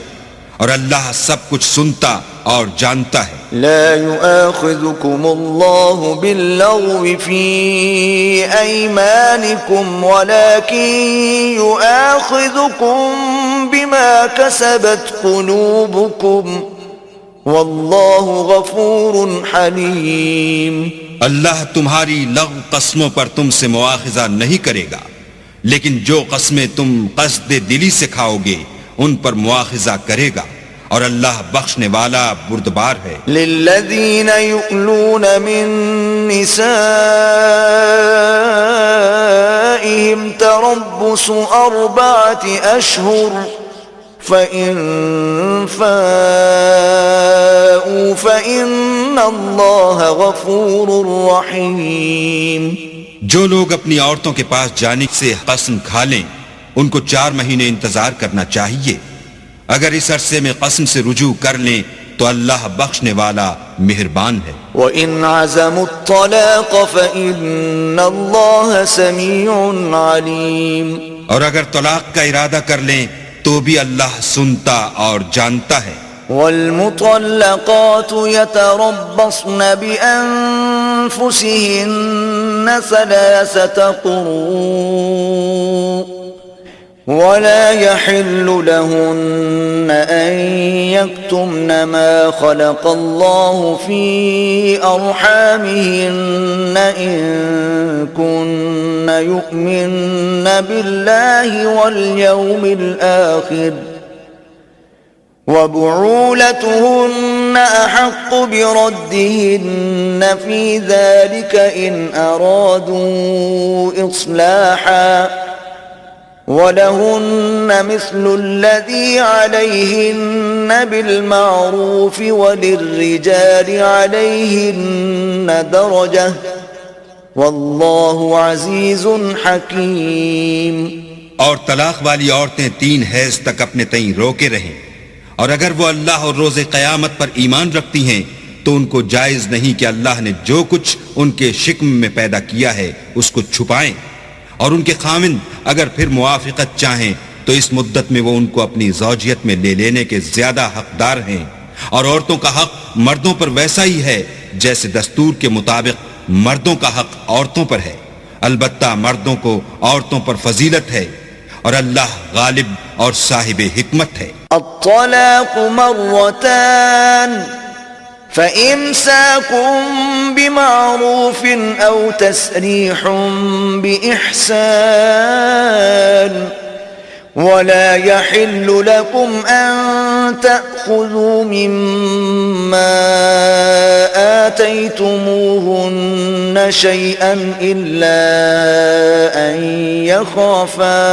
اور اللہ سب کچھ سنتا اور جانتا ہے. لا يؤاخذكم الله باللغو في أيمانكم ولكن يؤاخذكم بما كسبت قلوبكم والله غفور حليم. اللہ تمہاری لغو قسموں پر تم سے مواخذہ نہیں کرے گا، لیکن جو قسمیں تم قصد دلی سے کھاؤ گے ان پر مواخذہ کرے گا، اور اللہ بخشنے والا بردبار ہے. للذین یؤلون من نسائهم تربص 4 أشهر فإن فاءوا فإن اللہ غفور رحیم. جو لوگ اپنی عورتوں کے پاس جانے سے قسم کھا لیں ان کو 4 مہینے انتظار کرنا چاہیے. اگر اس عرصے میں قسم سے رجوع کر لیں تو اللہ بخشنے والا مہربان ہے. وَإِنْ عَزَمُوا الطَّلَاقَ فَإِنَّ اللَّهَ سَمِيعٌ عَلِيمٌ. اور اگر طلاق کا ارادہ کر لیں تو بھی اللہ سنتا اور جانتا ہے. وَالْمُطَلَّقَاتُ يَتَرَبَّصْنَ بِأَنفُسِهِنَّ 3 قُرُوءٍ ولا يحل لهن أن يكتمن ما خلق الله في أرحامهن إن كن يؤمن بالله واليوم الآخر وبعولتهن أحق بردهن في ذلك إن أرادوا إصلاحا وَلَهُنَّ مِثْلُ الَّذِي عَلَيْهِنَّ بِالْمَعْرُوفِ وَلِلرِّجَالِ عَلَيْهِنَّ دَرَجَةٌ وَاللَّهُ عَزِيزٌ حَكِيمٌ. اور طلاق والی عورتیں 3 حیض تک اپنے تئیں روکے رہیں، اور اگر وہ اللہ اور روز قیامت پر ایمان رکھتی ہیں تو ان کو جائز نہیں کہ اللہ نے جو کچھ ان کے شکم میں پیدا کیا ہے اس کو چھپائیں، اور ان کے خاوند اگر پھر موافقت چاہیں تو اس مدت میں وہ ان کو اپنی زوجیت میں لے لینے کے زیادہ حقدار ہیں. اور عورتوں کا حق مردوں پر ویسا ہی ہے جیسے دستور کے مطابق مردوں کا حق عورتوں پر ہے، البتہ مردوں کو عورتوں پر فضیلت ہے، اور اللہ غالب اور صاحب حکمت ہے. الطلاق مرتان فإمساكم بمعروف أو تسريح بإحسان ولا يحل لكم أن تأخذوا مما آتيتموهن شيئا إلا أن يخافا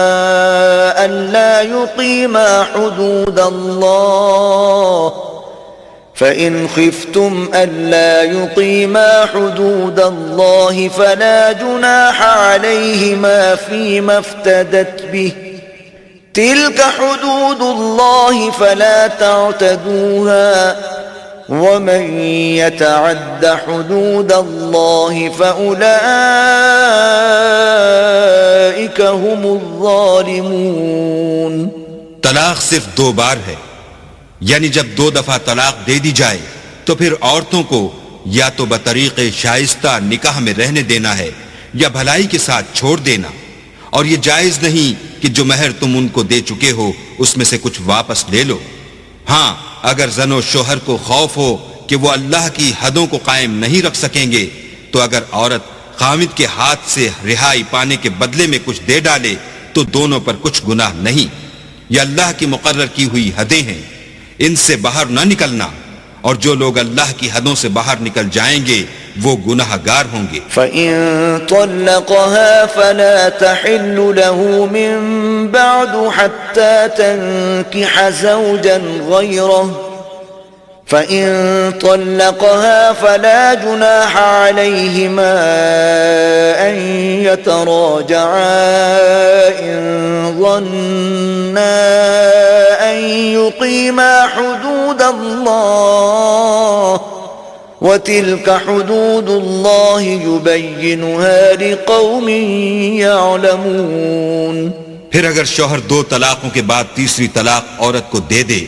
ألا يقيما حدود الله فإن خفتم ألا يقيما حدود الله فلا جناح عليهما فيما افتدت به تلك حدود الله فلا تعتدوها ومن يتعد حدود الله فأولئك هم الظالمون. طلاق صرف 2 بار ہے، یعنی جب 2 دفعہ طلاق دے دی جائے تو پھر عورتوں کو یا تو بطریق شائستہ نکاح میں رہنے دینا ہے یا بھلائی کے ساتھ چھوڑ دینا، اور یہ جائز نہیں کہ جو مہر تم ان کو دے چکے ہو اس میں سے کچھ واپس لے لو. ہاں اگر زن و شوہر کو خوف ہو کہ وہ اللہ کی حدوں کو قائم نہیں رکھ سکیں گے تو اگر عورت خاوند کے ہاتھ سے رہائی پانے کے بدلے میں کچھ دے ڈالے تو دونوں پر کچھ گناہ نہیں. یہ اللہ کی مقرر کی ہوئی حدیں ہیں، ان سے باہر نہ نکلنا، اور جو لوگ اللہ کی حدوں سے باہر نکل جائیں گے وہ گناہ گار ہوں گے. فَإِن طَلَّقَهَا فَلَا تَحِلُّ لَهُ مِن بَعْدُ حَتَّى تَنكِحَ زَوْجًا غَيْرَهُ فَإِن طَلَّقَهَا فَلَا جُنَاحَ عَلَيْهِمَا أَن يَتَرَاجَعَا إِن ظَنَّا أَن يُقِيمَا حُدُودَ اللَّهِ وَتِلْكَ حُدُودُ اللَّهِ يُبَيِّنُهَا لِقَوْمٍ يَعْلَمُونَ. پھر اگر شوہر 2 طلاقوں کے بعد تیسری طلاق عورت کو دے دے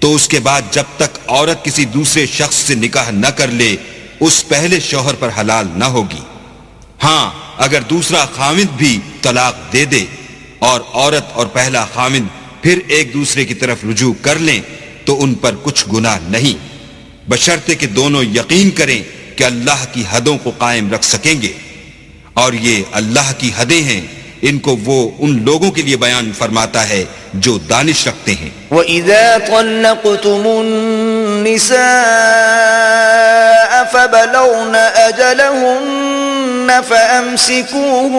تو تو اس کے بعد جب تک عورت کسی دوسرے شخص سے نکاح نہ کر لے اس پہلے شوہر پر حلال نہ ہوگی۔ ہاں اگر دوسرا خاوند بھی طلاق دے دے اور عورت اور پہلا خاوند پھر ایک دوسرے کی طرف رجوع کر لیں تو ان پر کچھ گناہ نہیں، بشرطے کہ دونوں یقین کریں کہ اللہ کی حدوں کو قائم رکھ سکیں گے، اور یہ اللہ کی حدیں ہیں، ان کو وہ ان لوگوں کے لیے بیان فرماتا ہے جو دانش رکھتے ہیں۔ وَإِذَا طَلَّقْتُمُ النِّسَاءَ فَبَلَغْنَ أَجَلَهُنَّ فَأَمْسِكُوهُنَّ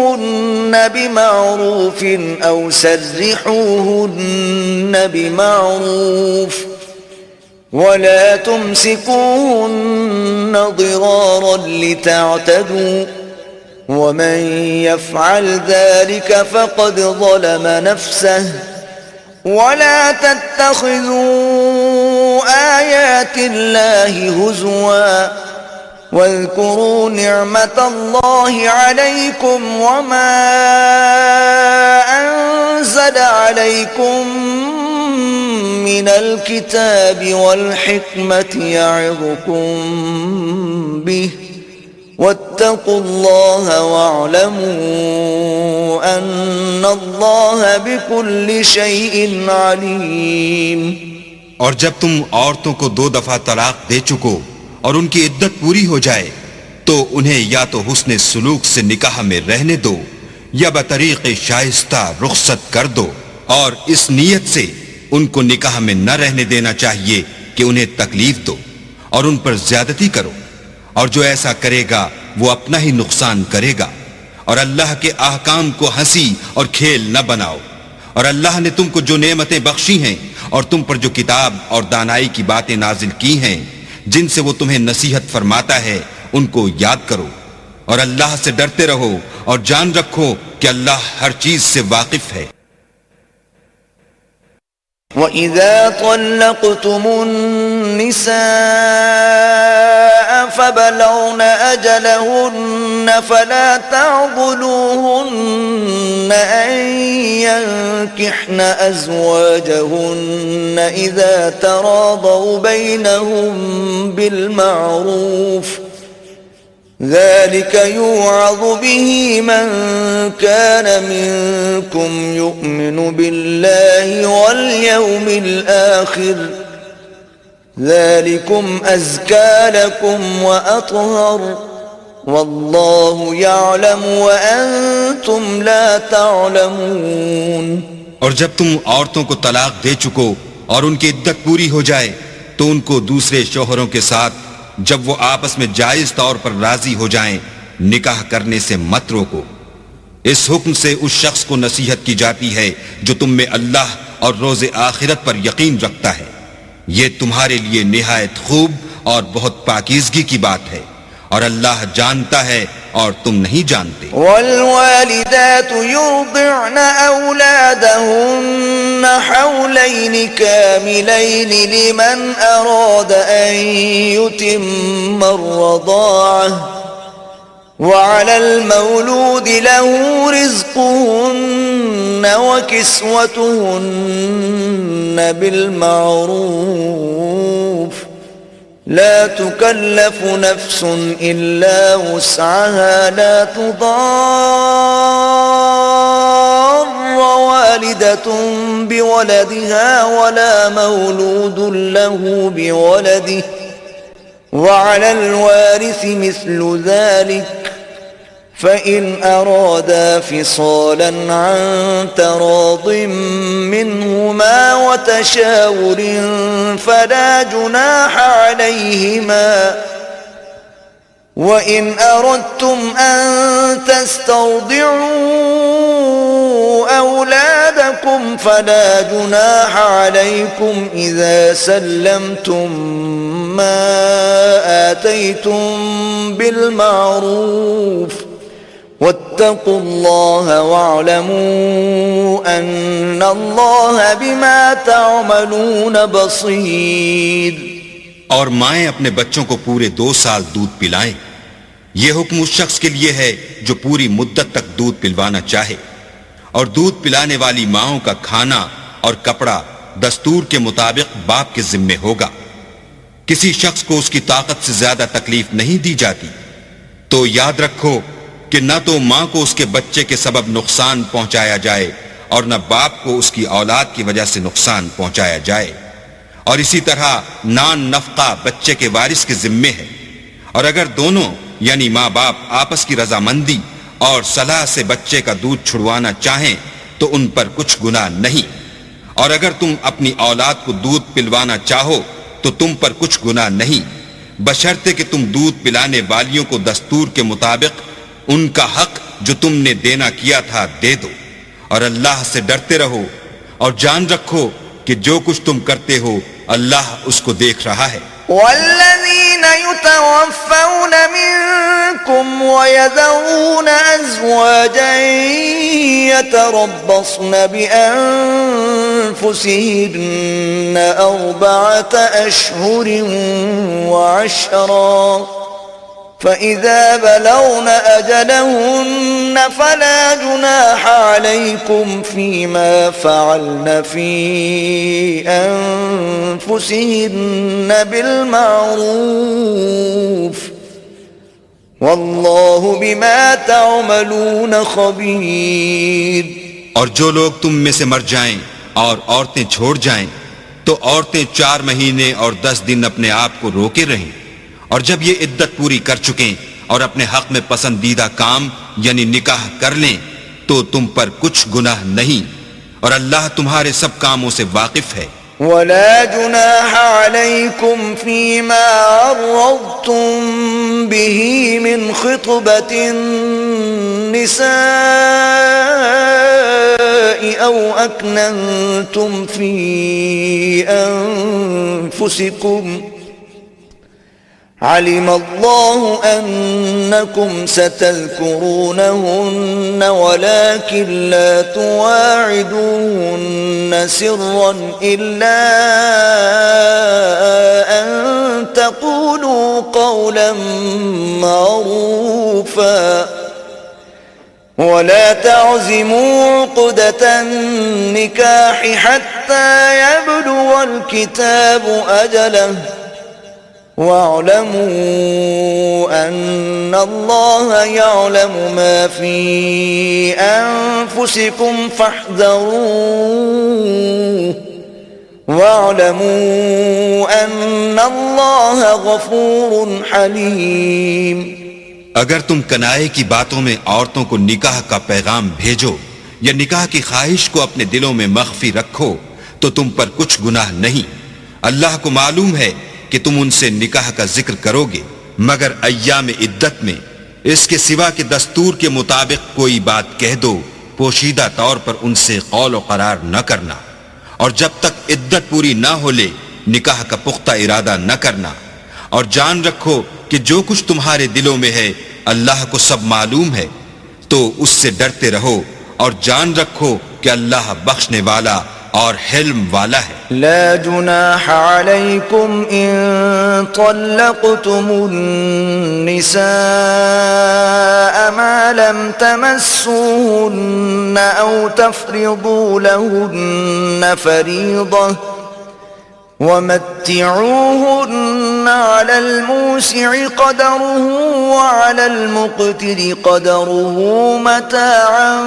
بِمَعْرُوفٍ أَوْ سَرِّحُوهُنَّ بِمَعْرُوفٍ وَلَا تُمْسِكُوهُنَّ ضِرَارًا لِتَعْتَدُوا وَمَنْ يَفْعَلْ ذَلِكَ فَقَدْ ظَلَمَ نَفْسَهُ وَلَا تَتَّخِذُوا آيَاتِ اللَّهِ هُزُوًا وَاذْكُرُوا نِعْمَةَ اللَّهِ عَلَيْكُمْ وَمَا أَنزَلَ عَلَيْكُمْ مِنَ الْكِتَابِ وَالْحِكْمَةِ يَعِظُكُمْ بِهِ وَاتَّقُوا اللَّهَ وَاعْلَمُوا أَنَّ اللَّهَ بِكُلِّ شَيْءٍ عَلِيمٌ۔ اور جب تم عورتوں کو 2 دفعہ طلاق دے چکو اور ان کی عدت پوری ہو جائے تو انہیں یا تو حسن سلوک سے نکاح میں رہنے دو یا بطریق شائستہ رخصت کر دو، اور اس نیت سے ان کو نکاح میں نہ رہنے دینا چاہیے کہ انہیں تکلیف دو اور ان پر زیادتی کرو، اور جو ایسا کرے گا وہ اپنا ہی نقصان کرے گا، اور اللہ کے احکام کو ہنسی اور کھیل نہ بناؤ۔ اور اللہ نے تم کو جو نعمتیں بخشی ہیں اور تم پر جو کتاب اور دانائی کی باتیں نازل کی ہیں جن سے وہ تمہیں نصیحت فرماتا ہے ان کو یاد کرو، اور اللہ سے ڈرتے رہو اور جان رکھو کہ اللہ ہر چیز سے واقف ہے۔ وَإِذَا طَلَّقْتُمُ النِّسَاءَ فَبَلَغْنَ أَجَلَهُنَّ فَلَا تَعْضُلُوهُنَّ أَن يَنكِحْنَ أَزْوَاجَهُنَّ إِذَا تَرَاضَوْا بَيْنَهُم بِالْمَعْرُوفِ ذَلِكَ يُوعَظُ بِهِ مَن كَانَ مِنكُمْ يُؤْمِنُ بِاللَّهِ وَالْيَوْمِ الْآخِرِ ذَلِكُمْ أَزْكَى لَكُمْ وَأَطْهَرُ وَاللَّهُ يَعْلَمُ وَأَنْتُمْ لَا تَعْلَمُونَ۔ اور جب تم عورتوں کو طلاق دے چکو اور ان کی عدت پوری ہو جائے تو ان کو دوسرے شوہروں کے ساتھ جب وہ آپس میں جائز طور پر راضی ہو جائیں نکاح کرنے سے مت روکو۔ اس حکم سے اس شخص کو نصیحت کی جاتی ہے جو تم میں اللہ اور روز آخرت پر یقین رکھتا ہے، یہ تمہارے لیے نہایت خوب اور بہت پاکیزگی کی بات ہے، اور اللہ جانتا ہے اور تم نہیں جانتے۔ والوالدات يرضعن أولادهن حولين كاملين لمن أراد أن يتم الرضاعة وعلى المولود له رزقهن وكسوتهن بالمعروف لا تكلف نفس إلا وسعها لا تضار والدة بولدها ولا مولود له بولده وعلى الوارث مثل ذلك فإن أرادا فصالا عن تراض منهما وتشاور فلا جناح عليهما وإن أردتم أن تسترضعوا أولادكم فلا جناح عليكم إذا سلمتم ما آتيتم بالمعروف واتقوا الله واعلموا أن الله بما تعملون بصير۔ اور مائیں اپنے بچوں کو پورے 2 سال دودھ پلائیں، یہ حکم اس شخص کے لیے ہے جو پوری مدت تک دودھ پلوانا چاہے، اور دودھ پلانے والی ماؤں کا کھانا اور کپڑا دستور کے مطابق باپ کے ذمے ہوگا۔ کسی شخص کو اس کی طاقت سے زیادہ تکلیف نہیں دی جاتی، تو یاد رکھو کہ نہ تو ماں کو اس کے بچے کے سبب نقصان پہنچایا جائے اور نہ باپ کو اس کی اولاد کی وجہ سے نقصان پہنچایا جائے، اور اسی طرح نان نفقہ بچے کے وارث کے ذمے ہے، اور اگر دونوں یعنی ماں باپ آپس کی رضامندی اور صلاح سے بچے کا دودھ چھڑوانا چاہیں تو ان پر کچھ گناہ نہیں، اور اگر تم اپنی اولاد کو دودھ پلوانا چاہو تو تم پر کچھ گناہ نہیں، بشرطے کہ تم دودھ پلانے والیوں کو دستور کے مطابق ان کا حق جو تم نے دینا کیا تھا دے دو، اور اللہ سے ڈرتے رہو اور جان رکھو کہ جو کچھ تم کرتے ہو اللہ اس کو دیکھ رہا ہے۔ والذين يتوفون منكم ويذرون أزواجا يتربصن بأنفسهن 4 أشهر و10 فإذا بلغن أجلهن فلا جناح عليكم فيما فعلن في أنفسهن بالمعروف والله بما تعملون خبير۔ اور جو لوگ تم میں سے مر جائیں اور عورتیں چھوڑ جائیں تو عورتیں 4 مہینے اور 10 دن اپنے آپ کو روکے رہیں، اور جب یہ عدت پوری کر چکیں اور اپنے حق میں پسندیدہ کام یعنی نکاح کر لیں تو تم پر کچھ گناہ نہیں، اور اللہ تمہارے سب کاموں سے واقف ہے۔ ولا جناح عليكم فيما عرضتم به من خطبة النساء أو أكننتم في أنفسكم علم الله أنكم ستذكرونهن ولكن لا تواعدوهن سرا إلا أن تقولوا قولا معروفا ولا تعزموا عقدة النكاح حتى يبلغ الكتاب أجله واعلموا أن الله يعلم ما في أنفسكم فاحذروه واعلموا أن الله غفور حليم۔ اگر تم کنائے کی باتوں میں عورتوں کو نکاح کا پیغام بھیجو یا نکاح کی خواہش کو اپنے دلوں میں مخفی رکھو تو تم پر کچھ گناہ نہیں، اللہ کو معلوم ہے کہ تم ان سے نکاح کا ذکر کرو گے، مگر ایام عدت میں اس کے سوا کہ دستور کے مطابق کوئی بات کہہ دو، پوشیدہ طور پر ان سے قول و قرار نہ کرنا، اور جب تک عدت پوری نہ ہو لے نکاح کا پختہ ارادہ نہ کرنا، اور جان رکھو کہ جو کچھ تمہارے دلوں میں ہے اللہ کو سب معلوم ہے، تو اس سے ڈرتے رہو اور جان رکھو کہ اللہ بخشنے والا اور حلم والا ہے۔ لا جناح عليكم إن طلقتم النساء ما لم تمسوهن أو تفرضوا لهن فريضة ومتعوهن على الموسع قدره وعلى المقتر قدره متاعا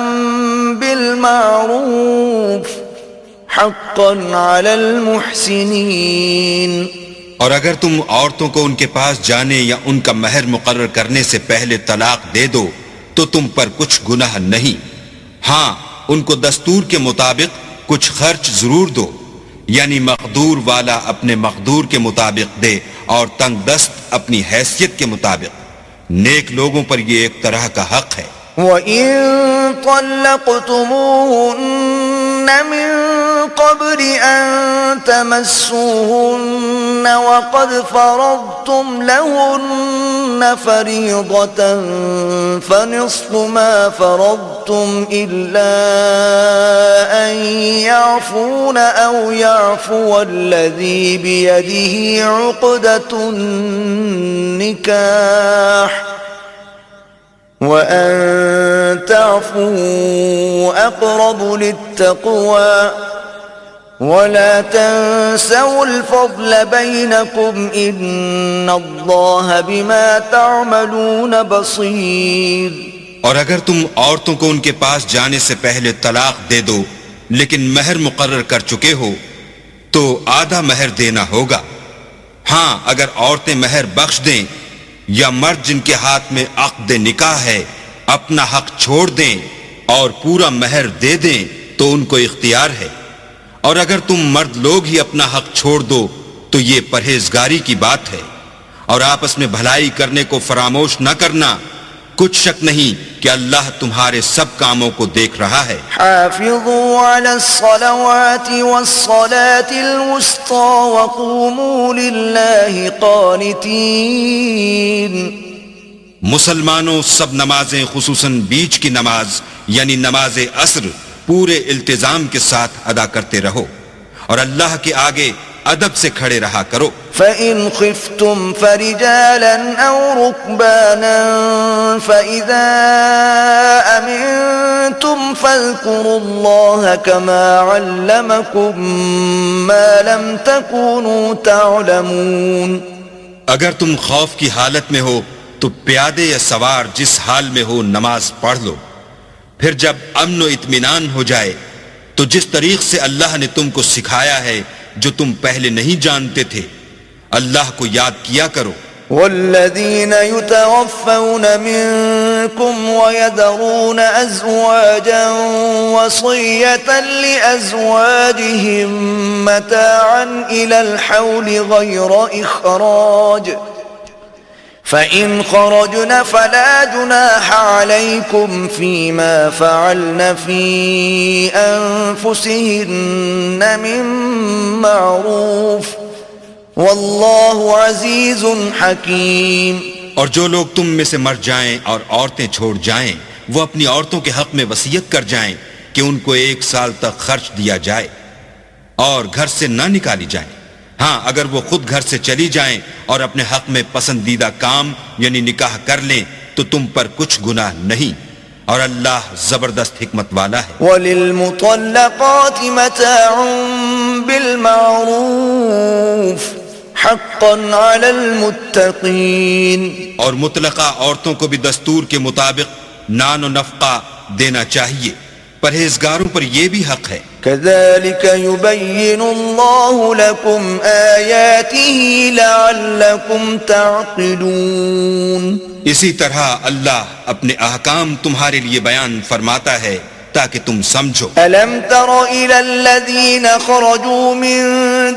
بالمعروف حقا على المحسنين۔ اور اگر تم عورتوں کو ان کے پاس جانے یا ان کا مہر مقرر کرنے سے پہلے طلاق دے دو تو تم پر کچھ گناہ نہیں، ہاں ان کو دستور کے مطابق کچھ خرچ ضرور دو، یعنی مقدور والا اپنے مقدور کے مطابق دے اور تنگ دست اپنی حیثیت کے مطابق، نیک لوگوں پر یہ ایک طرح کا حق ہے۔ وَإِن طَلَّقْتُمُوهُنَّ مِن قَبْلِ أَن تَمَسُّوهُنَّ وَقَدْ فَرَضْتُمْ لَهُنَّ فَرِيضَةً فَنِصْفُ مَا فَرَضْتُمْ إِلَّا أَن يَعْفُونَ أَوْ يَعْفُوَ الَّذِي بِيَدِهِ عُقْدَةُ النِّكَاحِ وَأَن تَعْفُوا أَقْرَبُ لِلتَّقْوَى ولا تنسوا الفضل بينكم إن الله بما تعملون بصير. اور اگر تم عورتوں کو ان کے پاس جانے سے پہلے طلاق دے دو لیکن مہر مقرر کر چکے ہو تو آدھا مہر دینا ہوگا. ہاں اگر عورتیں مہر بخش دیں یا مرد جن کے ہاتھ میں عقد نکاح ہے اپنا حق چھوڑ دیں اور پورا مہر دے دیں تو ان کو اختیار ہے. اور اگر تم مرد لوگ ہی اپنا حق چھوڑ دو تو یہ پرہیزگاری کی بات ہے. اور آپس میں بھلائی کرنے کو فراموش نہ کرنا. کچھ شک نہیں کہ اللہ تمہارے سب کاموں کو دیکھ رہا ہے. حافظوا على الصلوات والصلاة الوسطى وقوموا لله قانتين. مسلمانوں سب نمازیں خصوصاً بیچ کی نماز یعنی نماز عصر پورے التزام کے ساتھ ادا کرتے رہو اور اللہ کے آگے ادب سے کھڑے رہا کرو. فَإِنْ خِفْتُمْ فَرِجَالًا أَوْ رُكْبَانًا فَإِذَا أَمِنْتُمْ فَاذْكُرُوا اللَّهَ كَمَا عَلَّمَكُمْ مَا لَمْ تَكُونُوا تَعْلَمُونَ. اگر تم خوف کی حالت میں ہو تو پیادے یا سوار جس حال میں ہو نماز پڑھ لو. پھر جب امن و اطمینان ہو جائے تو جس طریق سے اللہ نے تم کو سکھایا ہے جو تم پہلے نہیں جانتے تھے اللہ کو یاد کیا کرو. والذین یتوفون منکم ویذرون ازواجا وصیة لازواجهم متاعا الى الحول غیر اخراج فإن خرجن فلا جناح عليكم فيما فعلن في أنفسهن من معروف والله عزيز حكيم. اور جو لوگ تم میں سے مر جائیں اور عورتیں چھوڑ جائیں وہ اپنی عورتوں کے حق میں وصیت کر جائیں کہ ان کو 1 سال تک خرچ دیا جائے اور گھر سے نہ نکالی جائیں. ہاں اگر وہ خود گھر سے چلی جائیں اور اپنے حق میں پسندیدہ کام یعنی نکاح کر لیں تو تم پر کچھ گناہ نہیں اور اللہ زبردست حکمت والا ہے. وَلِلْمُطَلَّقَاتِ مَتَاعٌ بِالْمَعْرُوفِ حَقًّا عَلَى الْمُتَّقِينَ. اور مطلقہ عورتوں کو بھی دستور کے مطابق نان و نفقہ دینا چاہیے. پرہیزگاروں پر یہ بھی حق ہے. كذلك يبين الله لكم آياته لعلكم تعقلون. اسی طرح اللہ اپنے احکام تمہارے لیے بیان فرماتا ہے تاکہ تم سمجھو. ألم تر إلى الذين خرجوا من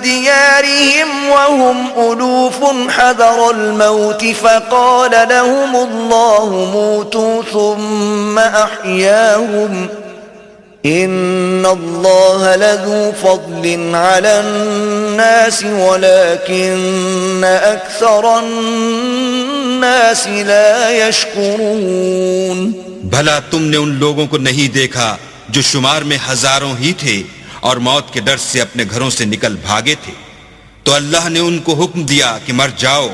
ديارهم وهم ألوف حذر الموت فقال لهم الله موتوا ثم أحياهم إن الله لذو فضل على الناس ولكن أكثر الناس لا يشكرون. بھلا تم نے ان لوگوں کو نہیں دیکھا جو شمار میں ہزاروں ہی تھے اور موت کے ڈر سے اپنے گھروں سے نکل بھاگے تھے تو اللہ نے ان کو حکم دیا کہ مر جاؤ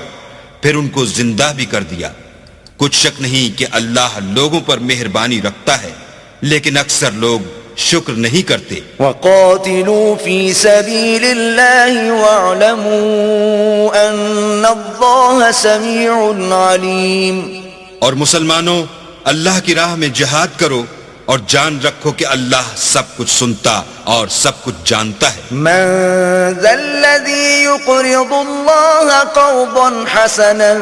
پھر ان کو زندہ بھی کر دیا. کچھ شک نہیں کہ اللہ لوگوں پر مہربانی رکھتا ہے لیکن اکثر لوگ شکر نہیں کرتے. وَقَاتِلُوا فِي سَبِيلِ اللَّهِ وَاعْلَمُوا أَنَّ اللَّهَ سَمِيعٌ عَلِيمٌ. اور مسلمانوں اللہ کی راہ میں جہاد کرو اور جان رکھو کہ اللہ سب کچھ سنتا اور سب کچھ جانتا ہے. مَنْ ذَا الَّذِي يُقْرِضُ اللَّهَ قَرْضًا حَسَنًا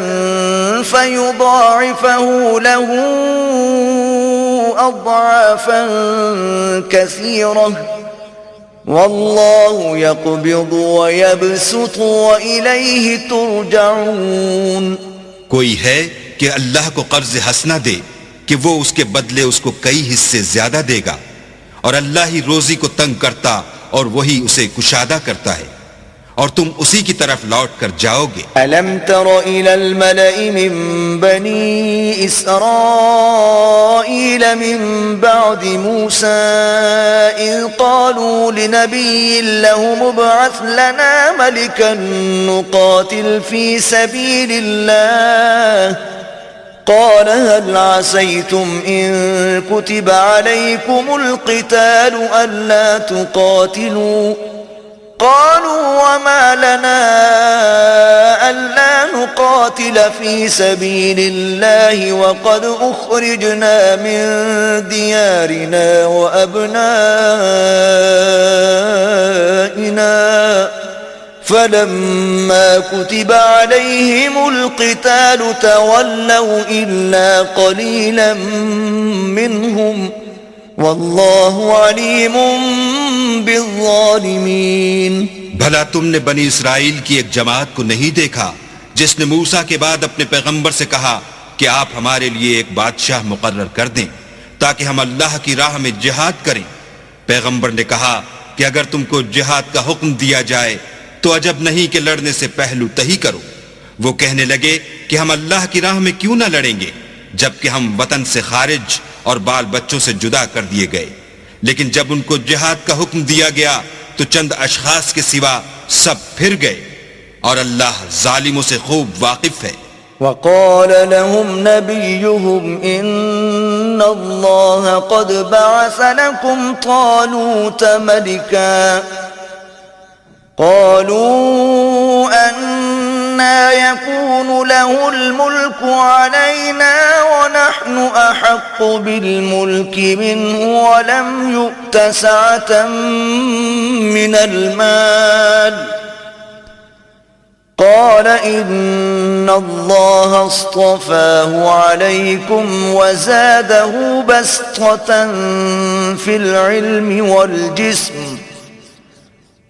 فَيُضَاعِفَهُ لَهُ أضعافا كثيرة والله يقبض ويبسط وإليه ترجعون. کوئی ہے کہ اللہ کو قرض حسنہ دے کہ وہ اس کے بدلے اس کو کئی حصے زیادہ دے گا اور اللہ ہی روزی کو تنگ کرتا اور وہی اسے کشادہ کرتا ہے اور تم اسی کی طرف لوٹ کر جاؤ گے. ألم تر إلى الملأ من بني إسرائيل من بعد موسى إذ قالوا لنبي لهم ابعث لنا ملكا نقاتل في سبيل الله قال هل عسيتم إن كتب عليكم القتال ألا تقاتلوا ما لنا ألا نقاتل في سبيل الله وقد أخرجنا من ديارنا وأبنائنا فلما كتب عليهم القتال تولوا إلا قليلا منهم والله عليم بالظالمين. بھلا تم نے بنی اسرائیل کی ایک جماعت کو نہیں دیکھا جس نے موسیٰ کے بعد اپنے پیغمبر سے کہا کہ آپ ہمارے لیے ایک بادشاہ مقرر کر دیں تاکہ ہم اللہ کی راہ میں جہاد کریں. پیغمبر نے کہا کہ اگر تم کو جہاد کا حکم دیا جائے تو عجب نہیں کہ لڑنے سے پہلو تہی کرو. وہ کہنے لگے کہ ہم اللہ کی راہ میں کیوں نہ لڑیں گے جبکہ ہم وطن سے خارج اور بال بچوں سے جدا کر دیے گئے. لیکن جب ان کو جہاد کا حکم دیا گیا تو چند اشخاص کے سوا سب پھر گئے اور اللہ ظالموں سے خوب واقف ہے. وقال لهم نبيهم إن الله قد بعث لكم طالوت ملكا قالوا أنا يكون له الملك علينا ونحن أحق بالملك منه ولم يؤت سعة من المال قال إن الله اصطفاه عليكم وزاده بسطة في العلم والجسم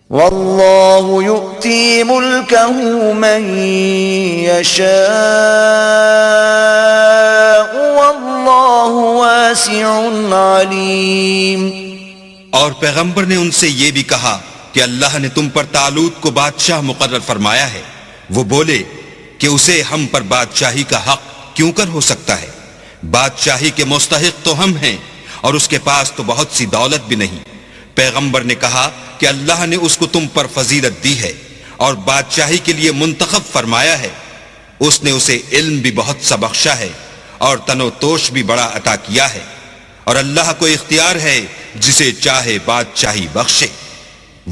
والله يؤتي ملكه من يشاء والله واسع عليم. اور پیغمبر نے ان سے یہ بھی کہا کہ اللہ نے تم پر طالوت کو بادشاہ مقرر فرمایا ہے. وہ بولے کہ اسے ہم پر بادشاہی کا حق کیوں کر ہو سکتا ہے؟ بادشاہی کے مستحق تو ہم ہیں اور اس کے پاس تو بہت سی دولت بھی نہیں. پیغمبر نے کہا کہ اللہ نے اس کو تم پر فضیلت دی ہے اور بادشاہی کے لیے منتخب فرمایا ہے. اس نے اسے علم بھی بہت سا بخشا ہے اور تن و توش بھی بڑا عطا کیا ہے اور اللہ کو اختیار ہے جسے چاہے بادشاہی بخشے.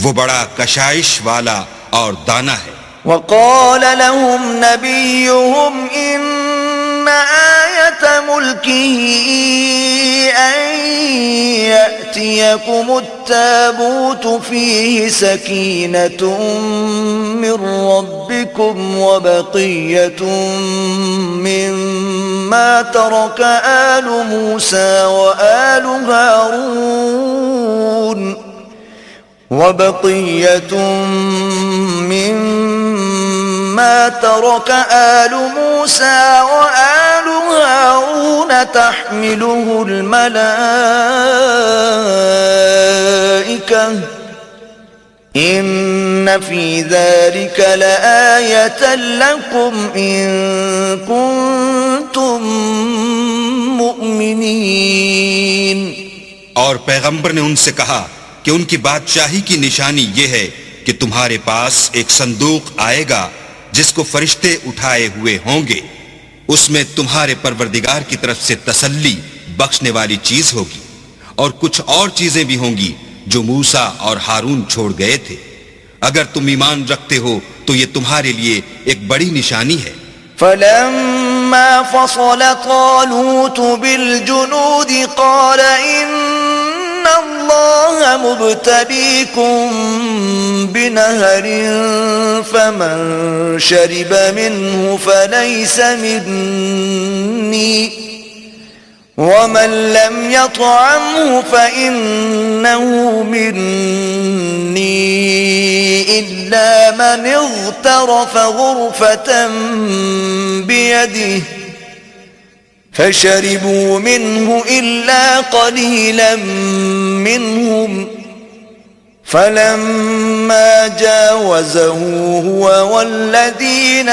وہ بڑا کشائش والا اور دانا ہے. وقال لهم نبيهم إن آية ملكه أن يأتيكم التابوت فيه سكينة من ربكم وبقية مما ترك آل موسى وآل هارون وبقية مما ترك آل موسى وآل هارون تحمله الملائكة إن في ذلك لآية لكم إن كنتم مؤمنين. اور پیغمبر نے ان سے کہا کہ ان کی بادشاہی کی نشانی یہ ہے کہ تمہارے پاس ایک صندوق آئے گا جس کو فرشتے اٹھائے ہوئے ہوں گے. اس میں تمہارے پروردگار کی طرف سے تسلی بخشنے والی چیز ہوگی اور کچھ اور چیزیں بھی ہوں گی جو موسیٰ اور ہارون چھوڑ گئے تھے. اگر تم ایمان رکھتے ہو تو یہ تمہارے لیے ایک بڑی نشانی ہے. فلما فصل طالوت بالجنود قال إن الله مبتليكم بنهر فمن شرب منه فليس مني ومن لم يطعمه فإنه مني إلا من اغترف غرفة بيده فشربوا منه إلا قليلا منهم فلما جاوزه هو والذين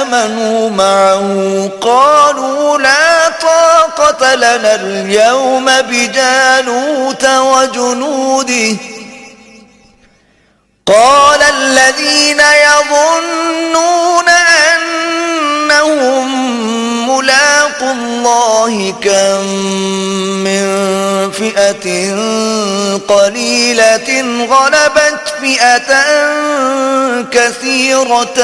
آمنوا معه قالوا لا طاقة لنا اليوم بجالوت وجنوده قال الذين يظنون أنهم ملاقوا الله كم من فئة قليلة غلبت فئة كثيرة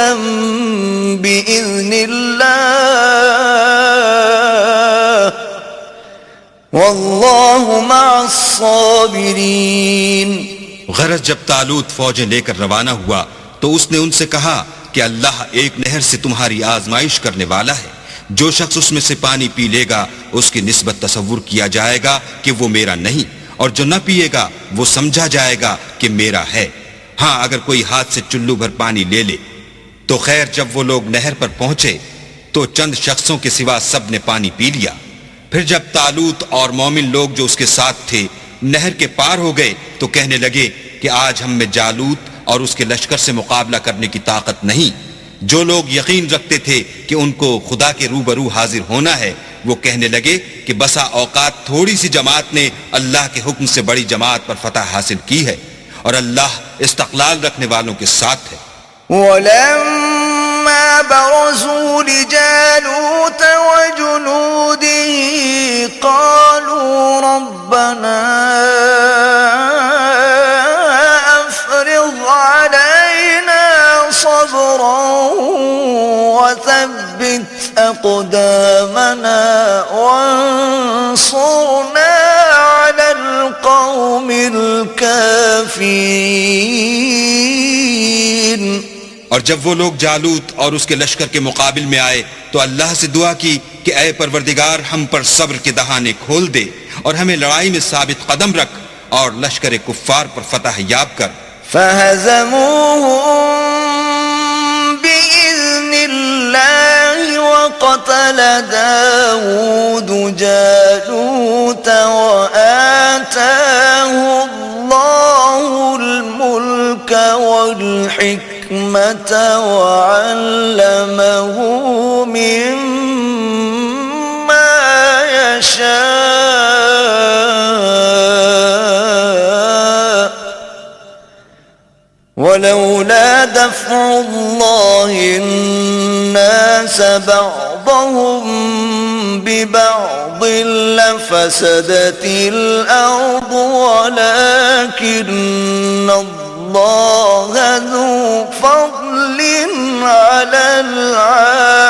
بإذن الله والله مع الصابرين. غرض جب طالوت فوجیں لے کر روانہ ہوا تو اس نے ان سے کہا کہ اللہ ایک نہر سے تمہاری آزمائش کرنے والا ہے. جو شخص اس میں سے پانی پی لے گا اس کی نسبت تصور کیا جائے گا کہ وہ میرا نہیں، اور جو نہ پیے گا وہ سمجھا جائے گا کہ میرا ہے. ہاں اگر کوئی ہاتھ سے چلو بھر پانی لے لے تو خیر. جب وہ لوگ نہر پر پہنچے تو چند شخصوں کے سوا سب نے پانی پی لیا. پھر جب طالوت اور مومن لوگ جو اس کے ساتھ تھے نہر کے پار ہو گئے تو کہنے لگے کہ آج ہم میں جالوت اور اس کے لشکر سے مقابلہ کرنے کی طاقت نہیں. جو لوگ یقین رکھتے تھے کہ ان کو خدا کے روبرو حاضر ہونا ہے وہ کہنے لگے کہ بسا اوقات تھوڑی سی جماعت نے اللہ کے حکم سے بڑی جماعت پر فتح حاصل کی ہے، اور اللہ استقلال رکھنے والوں کے ساتھ ہے. ولما برزوا لجالوت وجنوده قالوا ربنا افرغ علينا صبرا وثبت أقدامنا وانصرنا على القوم الكافرين. اور جب وہ لوگ جالوت اور اس کے لشکر کے مقابل میں آئے تو اللہ سے دعا کی کہ اے پروردگار ہم پر صبر کے دہانے کھول دے اور ہمیں لڑائی میں ثابت قدم رکھ اور لشکر کفار پر فتح یاب کر. فهزموهم بإذن الله وقتل داود جالوت وآتاه الله الملك والحكمة وعلمه مما يشاء ولولا دفع الله الناس بعضهم ببعض لفسدت الأرض ولكن الله ذو فضل على العالمين.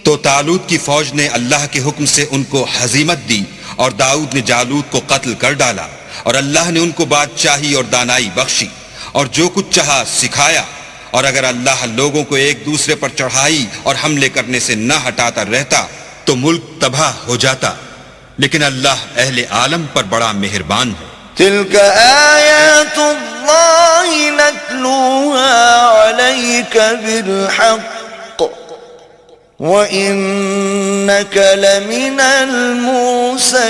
تو طالوت کی فوج نے اللہ کے حکم سے ان کو ہزیمت دی اور داؤد نے جالوت کو قتل کر ڈالا، اور اللہ نے ان کو بادشاہی اور دانائی بخشی اور جو کچھ چاہا سکھایا. اور اگر اللہ لوگوں کو ایک دوسرے پر چڑھائی اور حملے کرنے سے نہ ہٹاتا رہتا تو ملک تباہ ہو جاتا، لیکن اللہ اہل عالم پر بڑا مہربان ہے. تلك آيات الله نتلوها عليك بالحق وإنك لمن المرسلين.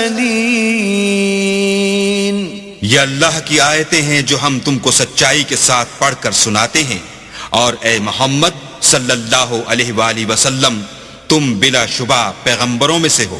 یہ اللہ کی آیتیں ہیں جو ہم تم کو سچائی کے ساتھ پڑھ کر سناتے ہیں، اور اے محمد صلی اللہ علیہ وآلہ وسلم تم بلا شبہ پیغمبروں میں سے ہو.